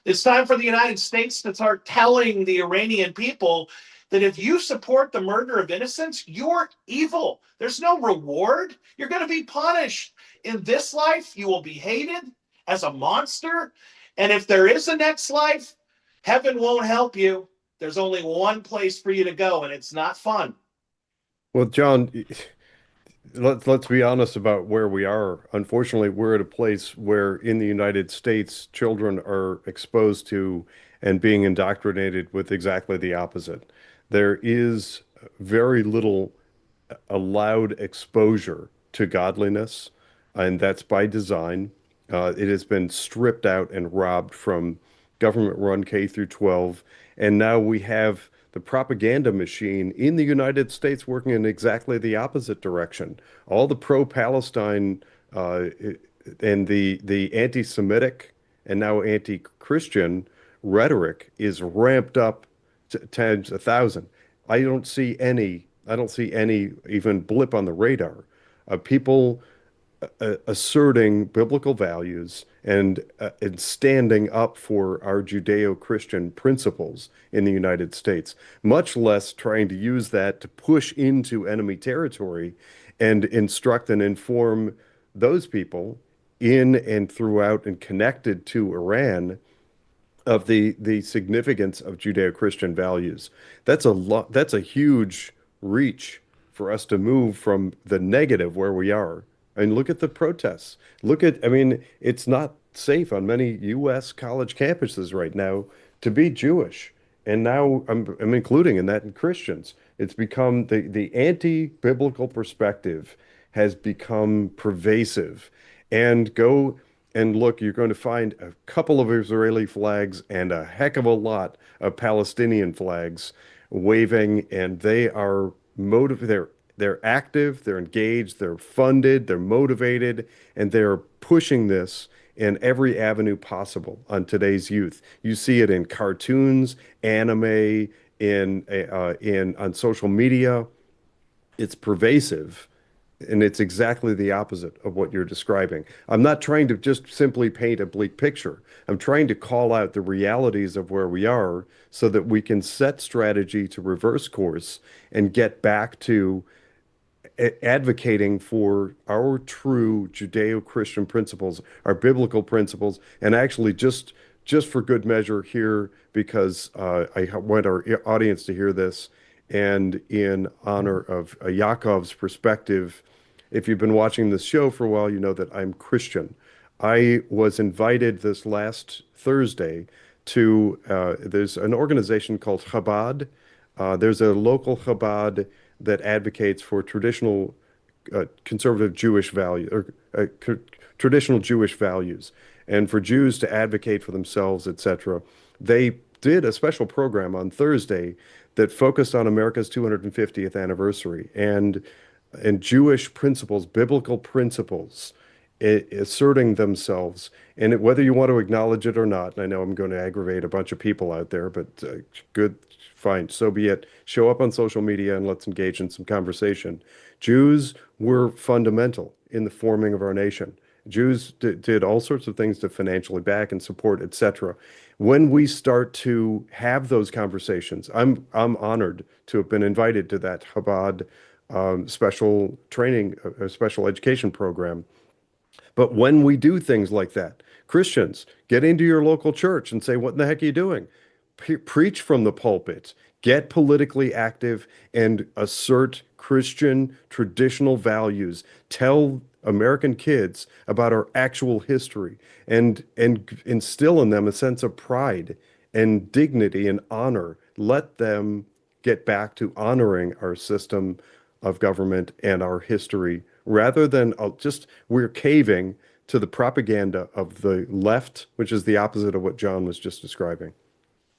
It's time for the United States to start telling the Iranian people that if you support the murder of innocents, you're evil. There's no reward. You're going to be punished. In this life, you will be hated as a monster. And if there is a next life, heaven won't help you. There's only one place for you to go, and it's not fun. Well, John, let's be honest about where we are. Unfortunately, we're at a place where in the United States, children are exposed to and being indoctrinated with exactly the opposite. There is very little allowed exposure to godliness, and that's by design. It has been stripped out and robbed from government-run K through 12, and now we have the propaganda machine in the United States working in exactly the opposite direction. All the pro-Palestine and the anti-Semitic and now anti-Christian rhetoric is ramped up to times 1,000. I don't see any even blip on the radar of people asserting biblical values and standing up for our Judeo-Christian principles in the United States, much less trying to use that to push into enemy territory and instruct and inform those people in and throughout and connected to Iran of the significance of Judeo-Christian values. That's a huge reach for us to move from the negative where we are. And look at the protests. I mean, it's not safe on many U.S. college campuses right now to be Jewish. And now I'm including in that in Christians. It's become the anti-biblical perspective has become pervasive. And go and look, you're going to find a couple of Israeli flags and a heck of a lot of Palestinian flags waving, and they are they're active, they're engaged, they're funded, they're motivated, and they're pushing this in every avenue possible on today's youth. You see it in cartoons, anime, in on social media. It's pervasive, and it's exactly the opposite of what you're describing. I'm not trying to just simply paint a bleak picture. I'm trying to call out the realities of where we are so that we can set strategy to reverse course and get back to advocating for our true Judeo-Christian principles, our biblical principles, and actually just for good measure here, because I want our audience to hear this, and in honor of Yaakov's perspective, if you've been watching this show for a while, you know that I'm Christian. I was invited this last Thursday to, there's an organization called Chabad. There's a local Chabad that advocates for traditional conservative Jewish value or traditional Jewish values, and for Jews to advocate for themselves, etc. They did a special program on Thursday that focused on America's 250th anniversary and Jewish principles, biblical principles, asserting themselves. And whether you want to acknowledge it or not, and I know I'm going to aggravate a bunch of people out there, but good, fine, so be it. Show up on social media and let's engage in some conversation. Jews were fundamental in the forming of our nation. Jews did all sorts of things to financially back and support, etc. When we start to have those conversations, I'm honored to have been invited to that Chabad special training, special education program. But when we do things like that, Christians, get into your local church and say, what in the heck are you doing? Preach from the pulpit, get politically active, and assert Christian traditional values. Tell American kids about our actual history and instill in them a sense of pride and dignity and honor. Let them get back to honoring our system of government and our history rather than just we're caving to the propaganda of the left, which is the opposite of what John was just describing.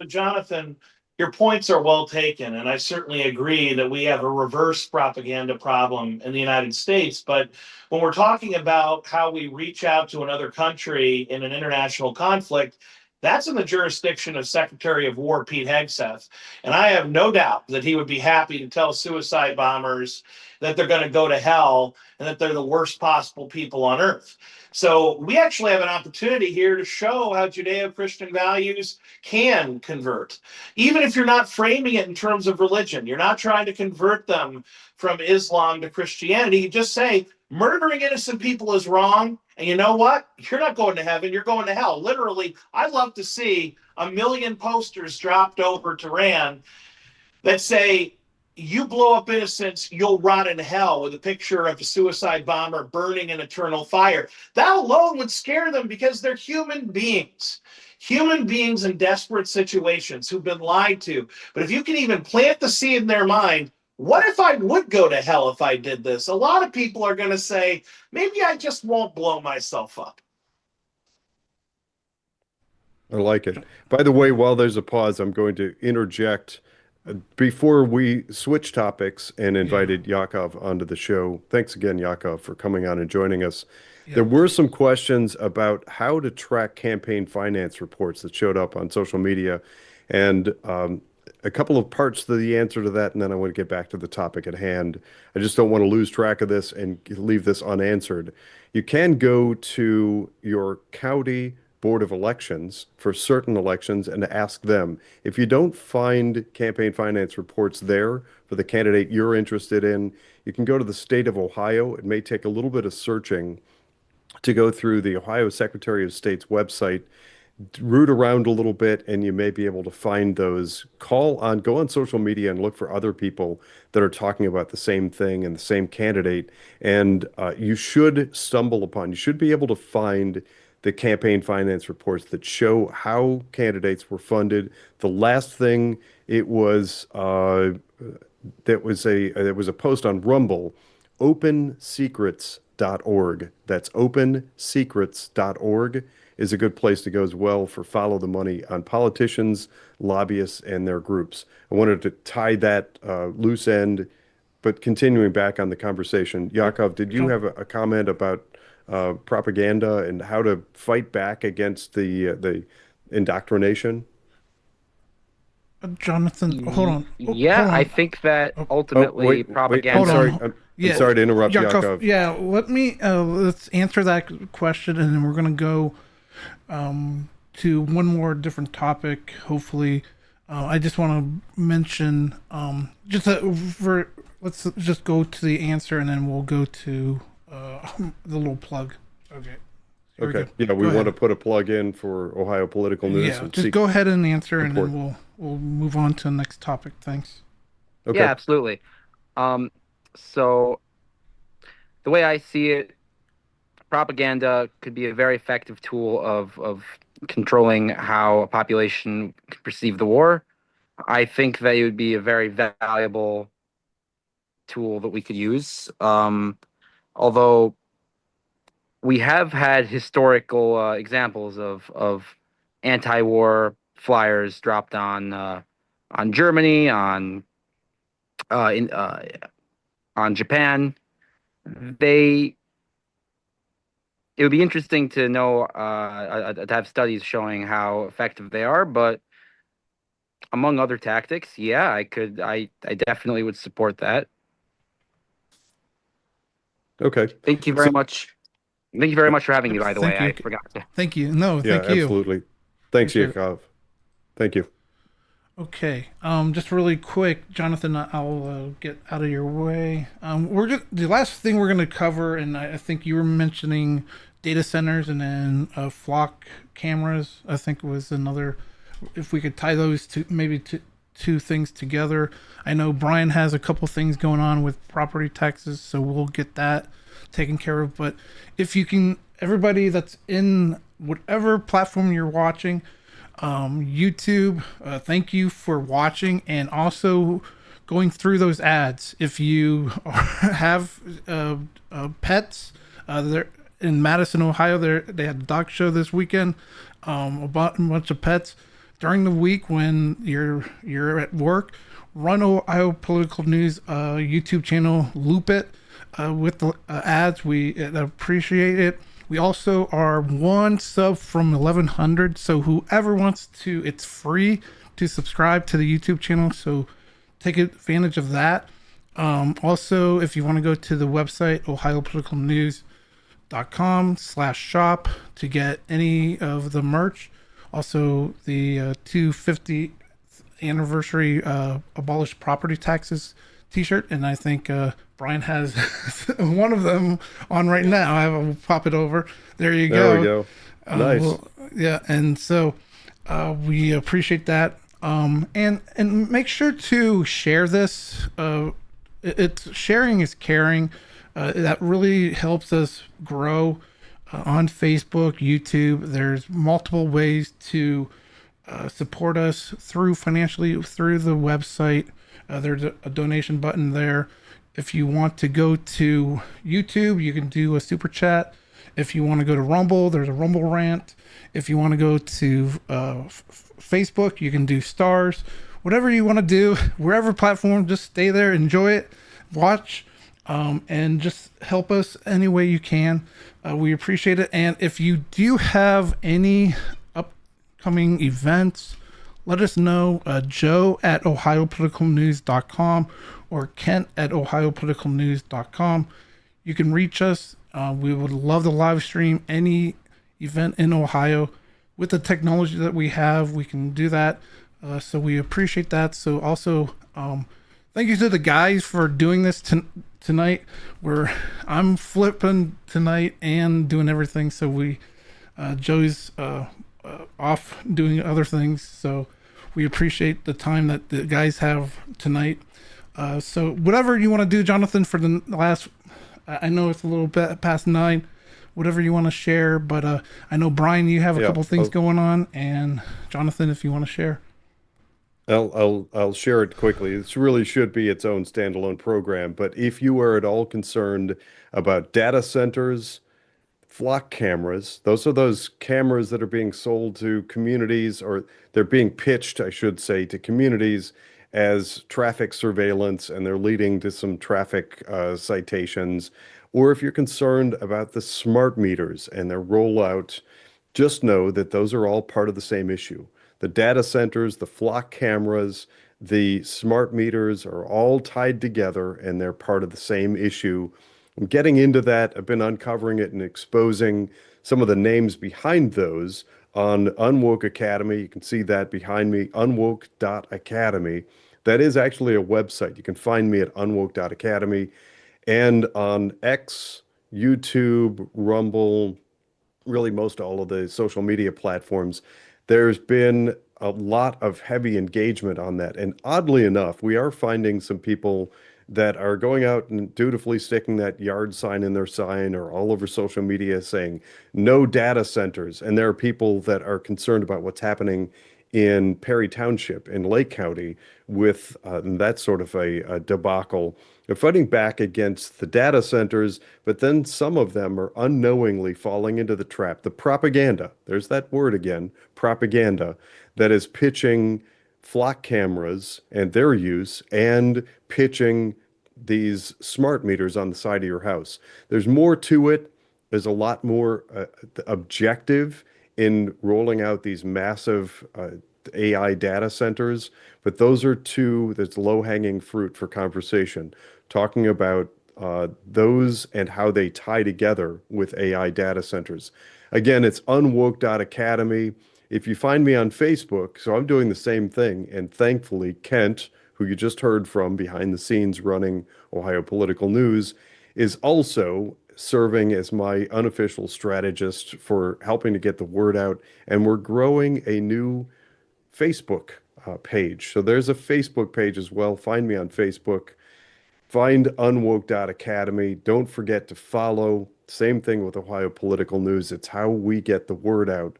Jonathan, your points are well taken, and I certainly agree that we have a reverse propaganda problem in the United States. But when we're talking about how we reach out to another country in an international conflict, that's in the jurisdiction of Secretary of War Pete Hegseth. And I have no doubt that he would be happy to tell suicide bombers that they're going to go to hell and that they're the worst possible people on earth. So we actually have an opportunity here to show how Judeo-Christian values can convert. Even if you're not framing it in terms of religion, you're not trying to convert them from Islam to Christianity. You just say, murdering innocent people is wrong. And you know what? You're not going to heaven, you're going to hell. Literally, I'd love to see 1 million posters dropped over Tehran that say, you blow up innocents, you'll rot in hell, with a picture of a suicide bomber burning in eternal fire. That alone would scare them because they're human beings in desperate situations who've been lied to. But if you can even plant the seed in their mind, what if I would go to hell if I did this? A lot of people are going to say, maybe I just won't blow myself up. I like it. By the way, while there's a pause, I'm going to interject before we switch topics and invited Yakov onto the show. Thanks again, Yakov, for coming on and joining us. Yeah. There were some questions about how to track campaign finance reports that showed up on social media, and a couple of parts to the answer to that, and then I want to get back to the topic at hand. I just don't want to lose track of this and leave this unanswered. You can go to your county Board of Elections for certain elections and ask them. If you don't find campaign finance reports there for the candidate you're interested in, you can go to the state of Ohio. It may take a little bit of searching to go through the Ohio Secretary of State's website, root around a little bit, and you may be able to find those. Go on social media and look for other people that are talking about the same thing and the same candidate. And you should be able to find the campaign finance reports that show how candidates were funded. The last thing it was there was a post on Rumble, opensecrets.org. That's opensecrets.org is a good place to go as well for follow the money on politicians, lobbyists, and their groups. I wanted to tie that loose end, but continuing back on the conversation, Yakov, did you have a comment about propaganda and how to fight back against the indoctrination? Jonathan, hold on. Yeah, hold on. I think that ultimately propaganda. I'm sorry to interrupt, Yakov. Yeah, let's answer that question, and then we're gonna go to one more different topic. Hopefully, I just want to mention let's just go to the answer, and then we'll go to the little plug. Okay. Okay. Yeah, we want to put a plug in for Ohio political news. Yeah, just go ahead and answer, and then we'll move on to the next topic. Thanks. Okay. Yeah, absolutely. So the way I see it, propaganda could be a very effective tool of controlling how a population could perceive the war. I think that it would be a very valuable tool that we could use. Although we have had historical examples of anti-war flyers dropped on Germany, on Japan. It would be interesting to know to have studies showing how effective they are, but among other tactics, yeah, I definitely would support that. Okay. Thank you very much. Thank you very much for having me, by the way. Thank you. I forgot to. Thank you. No, Yeah, thank you. absolutely. Thanks, Appreciate Yakov. Thank you. Okay. Just really quick, Jonathan, I'll get out of your way. The last thing we're going to cover, and I think you were mentioning data centers and then flock cameras. I think was another. If we could tie those two things together. I know Brian has a couple things going on with property taxes, so we'll get that taken care of. But if you can, everybody that's in whatever platform you're watching, YouTube, thank you for watching and also going through those ads. If you have pets, there in Madison, Ohio, they had a dog show this weekend. About a bunch of pets during the week when you're at work. Run Ohio Political News YouTube channel, loop it with the ads. We appreciate it. We also are one sub from 1100, so whoever wants to, it's free to subscribe to the YouTube channel, so take advantage of that. Also, if you want to go to the website ohiopoliticalnews.com/shop to get any of the merch. Also, the 250th anniversary abolish property taxes t-shirt, and I think Brian has one of them on right now. I will pop it over. There you go. There we go. Nice. Well, yeah, and so we appreciate that. And make sure to share this. It's sharing is caring. That really helps us grow on Facebook, YouTube. There's multiple ways to support us financially through the website. There's a donation button there. If you want to go to YouTube, you can do a super chat. If you want to go to Rumble, there's a Rumble rant. If you want to go to Facebook, you can do stars. Whatever you want to do, wherever platform, just stay there, enjoy it, watch, and just help us any way you can. We appreciate it. And if you do have any upcoming events, let us know. Joe at ohiopoliticalnews.com or Kent at ohiopoliticalnews.com. You can reach us. We would love to live stream any event in Ohio. With the technology that we have, we can do that. So we appreciate that. So also, thank you to the guys for doing this tonight. I'm flipping tonight and doing everything. So Joe's off doing other things. So we appreciate the time that the guys have tonight. So whatever you want to do, Jonathan, for the last, I know it's a little bit past 9, whatever you want to share, but I know Brian, you have a couple things going on, and Jonathan, if you want to share. I'll share it quickly. This really should be its own standalone program, but if you are at all concerned about data centers, flock cameras, those are those cameras that are being sold to communities, or they're being pitched, I should say, to communities as traffic surveillance, and they're leading to some traffic citations. Or if you're concerned about the smart meters and their rollout, just know that those are all part of the same issue. The data centers, the flock cameras, the smart meters are all tied together, and they're part of the same issue. I'm getting into that. I've been uncovering it and exposing some of the names behind those on Unwoke Academy. You can see that behind me, unwoke.academy. That is actually a website. You can find me at unwoke.academy, and on X, YouTube, Rumble, really most all of the social media platforms. There's been a lot of heavy engagement on that. And oddly enough, we are finding some people that are going out and dutifully sticking that yard sign in their sign or all over social media saying no data centers. And there are people that are concerned about what's happening in Perry Township in Lake County with that sort of a debacle. They're fighting back against the data centers, but then some of them are unknowingly falling into the trap. The propaganda, there's that word again, propaganda, that is pitching flock cameras and their use and pitching these smart meters on the side of your house. There's more to it. There's a lot more objective in rolling out these massive AI data centers, but those are that's low-hanging fruit for conversation, talking about those and how they tie together with AI data centers. Again, it's unwoke.academy. If you find me on Facebook, so I'm doing the same thing, and thankfully Kent, who you just heard from behind the scenes running Ohio Political News, is also serving as my unofficial strategist for helping to get the word out. And we're growing a new Facebook page. So there's a Facebook page as well. Find me on Facebook. Find unwoke.academy. Don't forget to follow. Same thing with Ohio Political News. It's how we get the word out.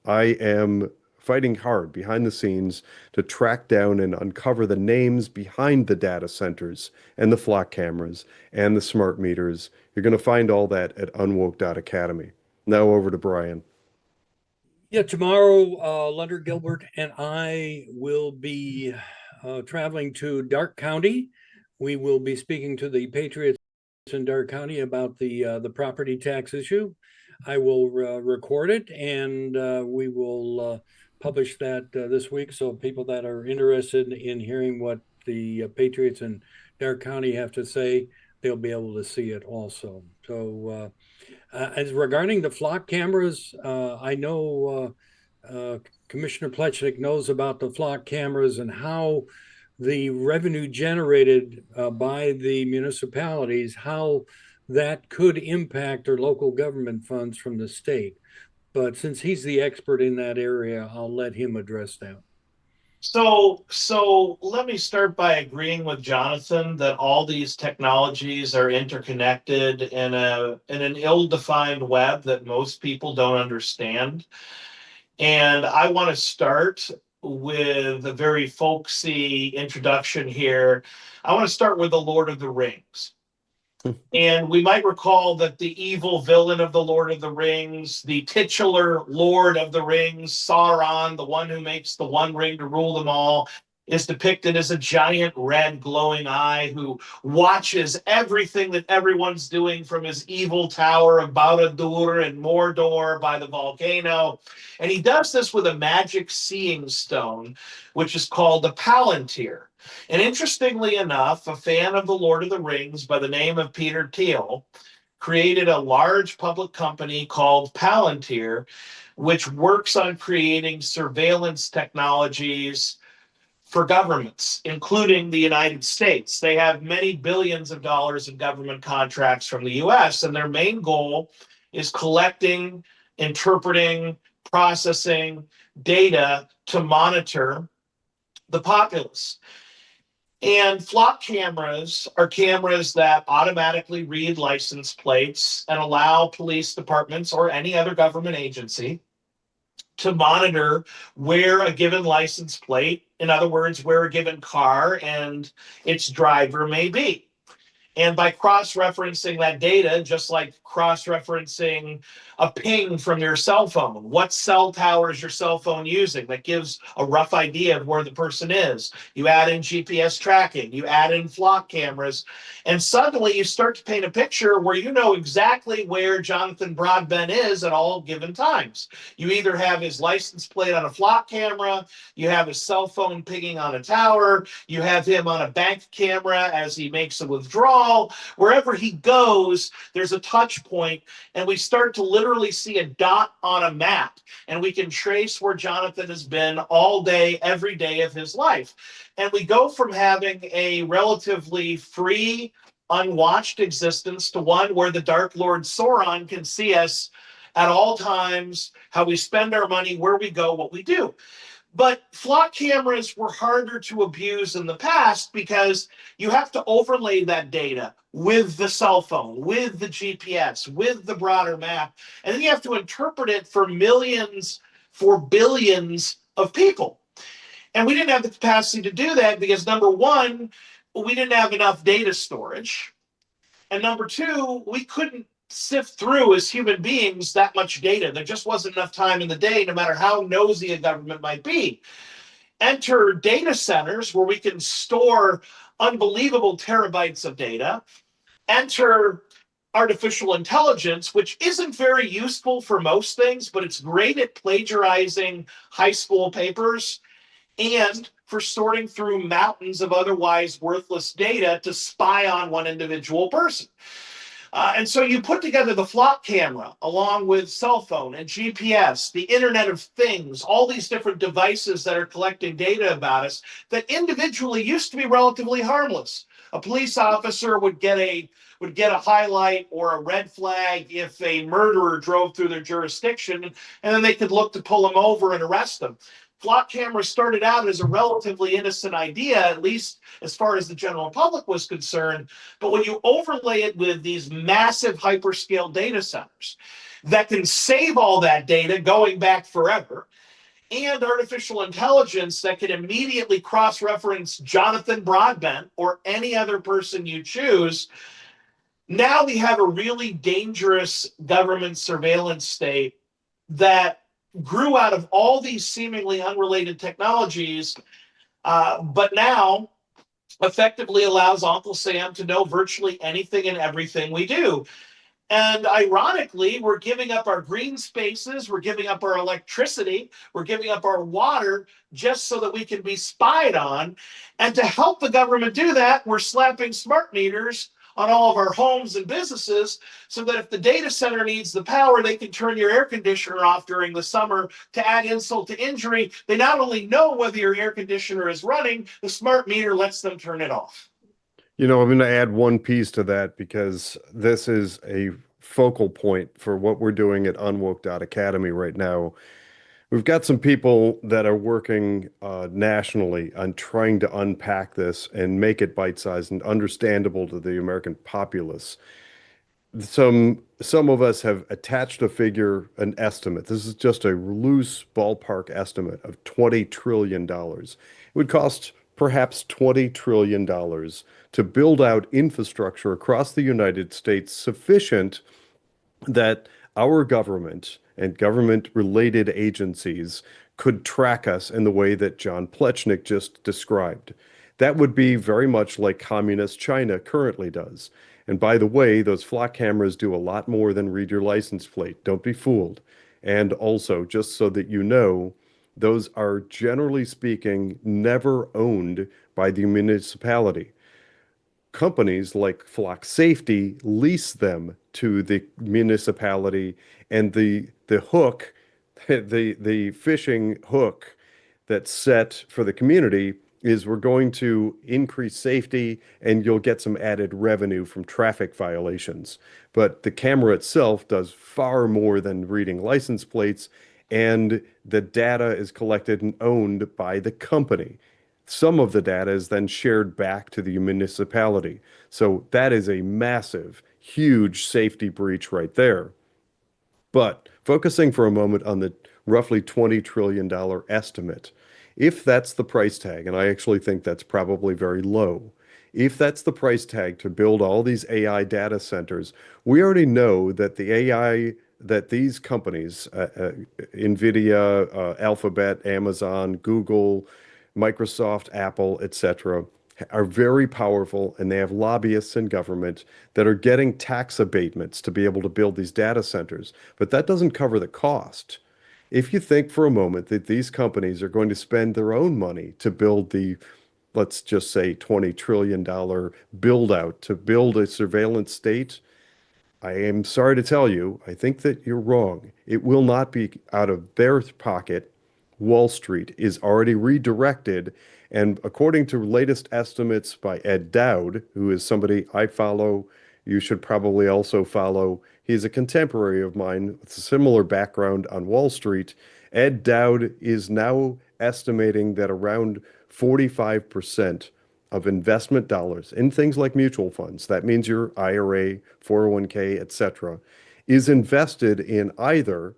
I am fighting hard behind the scenes to track down and uncover the names behind the data centers and the flock cameras and the smart meters. You're going to find all that at unwoke.academy. Now over to Brian. Yeah, tomorrow, Leonard Gilbert and I will be traveling to Darke County. We will be speaking to the Patriots in Darke County about the property tax issue. I will record it, and we will publish that this week. So people that are interested in hearing what the Patriots in Darke County have to say, they'll be able to see it also. So as regarding the flock cameras, I know Commissioner Plechnik knows about the flock cameras and how the revenue generated by the municipalities, how that could impact their local government funds from the state. But since he's the expert in that area, I'll let him address that. So let me start by agreeing with Jonathan that all these technologies are interconnected in an ill-defined web that most people don't understand. And I want to start with a very folksy introduction here. I want to start with the Lord of the Rings. And we might recall that the evil villain of the Lord of the Rings, the titular Lord of the Rings, Sauron, the one who makes the One Ring to rule them all, is depicted as a giant red glowing eye who watches everything that everyone's doing from his evil tower of Barad-dûr and Mordor by the volcano. And he does this with a magic seeing stone, which is called the Palantir. And interestingly enough, a fan of the Lord of the Rings by the name of Peter Thiel created a large public company called Palantir, which works on creating surveillance technologies for governments, including the United States. They have many billions of dollars in government contracts from the US, and their main goal is collecting, interpreting, processing data to monitor the populace. And flock cameras are cameras that automatically read license plates and allow police departments or any other government agency to monitor where a given license plate, in other words, where a given car and its driver may be. And by cross-referencing that data, just like cross-referencing a ping from your cell phone, what cell tower is your cell phone using? That gives a rough idea of where the person is. You add in GPS tracking, you add in flock cameras, and suddenly you start to paint a picture where you know exactly where Jonathan Broadbent is at all given times. You either have his license plate on a flock camera, you have his cell phone pinging on a tower, you have him on a bank camera as he makes a withdrawal. Wherever he goes, there's a touch point, and we start to literally see a dot on a map, and we can trace where Jonathan has been all day, every day of his life. And we go from having a relatively free, unwatched existence to one where the Dark Lord Sauron can see us at all times, how we spend our money, where we go, what we do. But flock cameras were harder to abuse in the past because you have to overlay that data with the cell phone, with the GPS, with the broader map, and then you have to interpret it for millions, for billions of people. And we didn't have the capacity to do that because, number one, we didn't have enough data storage. And number two, we couldn't sift through as human beings that much data. There just wasn't enough time in the day, no matter how nosy a government might be. Enter data centers where we can store unbelievable terabytes of data. Enter artificial intelligence, which isn't very useful for most things, but it's great at plagiarizing high school papers and for sorting through mountains of otherwise worthless data to spy on one individual person. And so you put together the flock camera along with cell phone and GPS, the Internet of Things, all these different devices that are collecting data about us that individually used to be relatively harmless. A police officer would get a highlight or a red flag if a murderer drove through their jurisdiction, and then they could look to pull him over and arrest them. Flock cameras started out as a relatively innocent idea, at least as far as the general public was concerned. But when you overlay it with these massive hyperscale data centers that can save all that data going back forever, and artificial intelligence that can immediately cross-reference Jonathan Broadbent or any other person you choose, now we have a really dangerous government surveillance state that grew out of all these seemingly unrelated technologies, but now effectively allows Uncle Sam to know virtually anything and everything we do. And ironically, we're giving up our green spaces, we're giving up our electricity, we're giving up our water just so that we can be spied on. And to help the government do that, we're slapping smart meters on all of our homes and businesses so that if the data center needs the power, they can turn your air conditioner off during the summer. To add insult to injury, they not only know whether your air conditioner is running, the smart meter lets them turn it off. I'm going to add one piece to that because this is a focal point for what we're doing at Unwoke.Academy right now. We've got some people that are working nationally on trying to unpack this and make it bite-sized and understandable to the American populace. Some of us have attached a figure, an estimate. This is just a loose ballpark estimate of $20 trillion. It would cost perhaps $20 trillion to build out infrastructure across the United States sufficient that our government and government-related agencies could track us in the way that John Plechnik just described. That would be very much like communist China currently does. And by the way, those flock cameras do a lot more than read your license plate. Don't be fooled. And also, just so that you know, those are generally speaking never owned by the municipality. Companies like Flock Safety lease them to the municipality, and the hook, the fishing hook that's set for the community is we're going to increase safety and you'll get some added revenue from traffic violations. But the camera itself does far more than reading license plates, and the data is collected and owned by the company. Some of the data is then shared back to the municipality. So that is a massive, huge safety breach right there. But focusing for a moment on the roughly $20 trillion estimate, if that's the price tag, and I actually think that's probably very low, if that's the price tag to build all these AI data centers, we already know that the AI that these companies, NVIDIA, Alphabet, Amazon, Google, Microsoft, Apple, etc., are very powerful, and they have lobbyists in government that are getting tax abatements to be able to build these data centers. But that doesn't cover the cost. If you think for a moment that these companies are going to spend their own money to build the, let's just say, $20 trillion build out to build a surveillance state, I am sorry to tell you, I think that you're wrong. It will not be out of their pocket. Wall Street is already redirected. And according to latest estimates by Ed Dowd, who is somebody I follow, you should probably also follow. He's a contemporary of mine with a similar background on Wall Street. Ed Dowd is now estimating that around 45% of investment dollars in things like mutual funds, that means your IRA, 401k, etc., is invested in either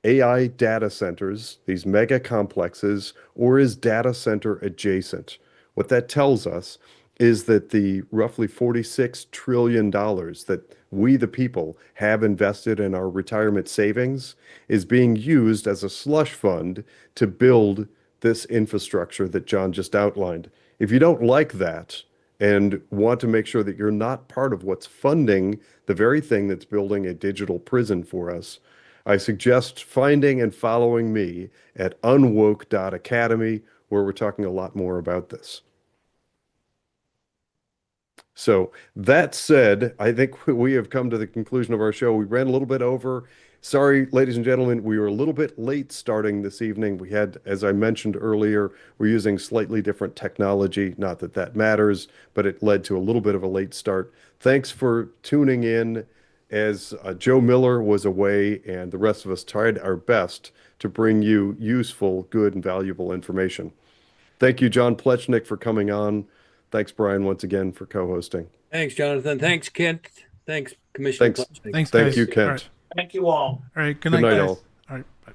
AI data centers, these mega complexes, or is data center adjacent. What that tells us is that the roughly $46 trillion that we, the people, have invested in our retirement savings is being used as a slush fund to build this infrastructure that John just outlined. If you don't like that and want to make sure that you're not part of what's funding the very thing that's building a digital prison for us, I suggest finding and following me at unwoke.academy, where we're talking a lot more about this. So that said, I think we have come to the conclusion of our show. We ran a little bit over. Sorry, ladies and gentlemen, we were a little bit late starting this evening. We had, as I mentioned earlier, we're using slightly different technology. Not that that matters, but it led to a little bit of a late start. Thanks for tuning in as Joe Miller was away and the rest of us tried our best to bring you useful, good, and valuable information. Thank you, John Plechnik, for coming on. Thanks, Brian, once again for co-hosting. Thanks, Jonathan. Thanks, Kent. Thanks, Commissioner Thanks. Plechnik. Thanks, Thank guys. you, All Kent. right. Thank you all. All right. Good Good night, night, guys. all. All right. Bye.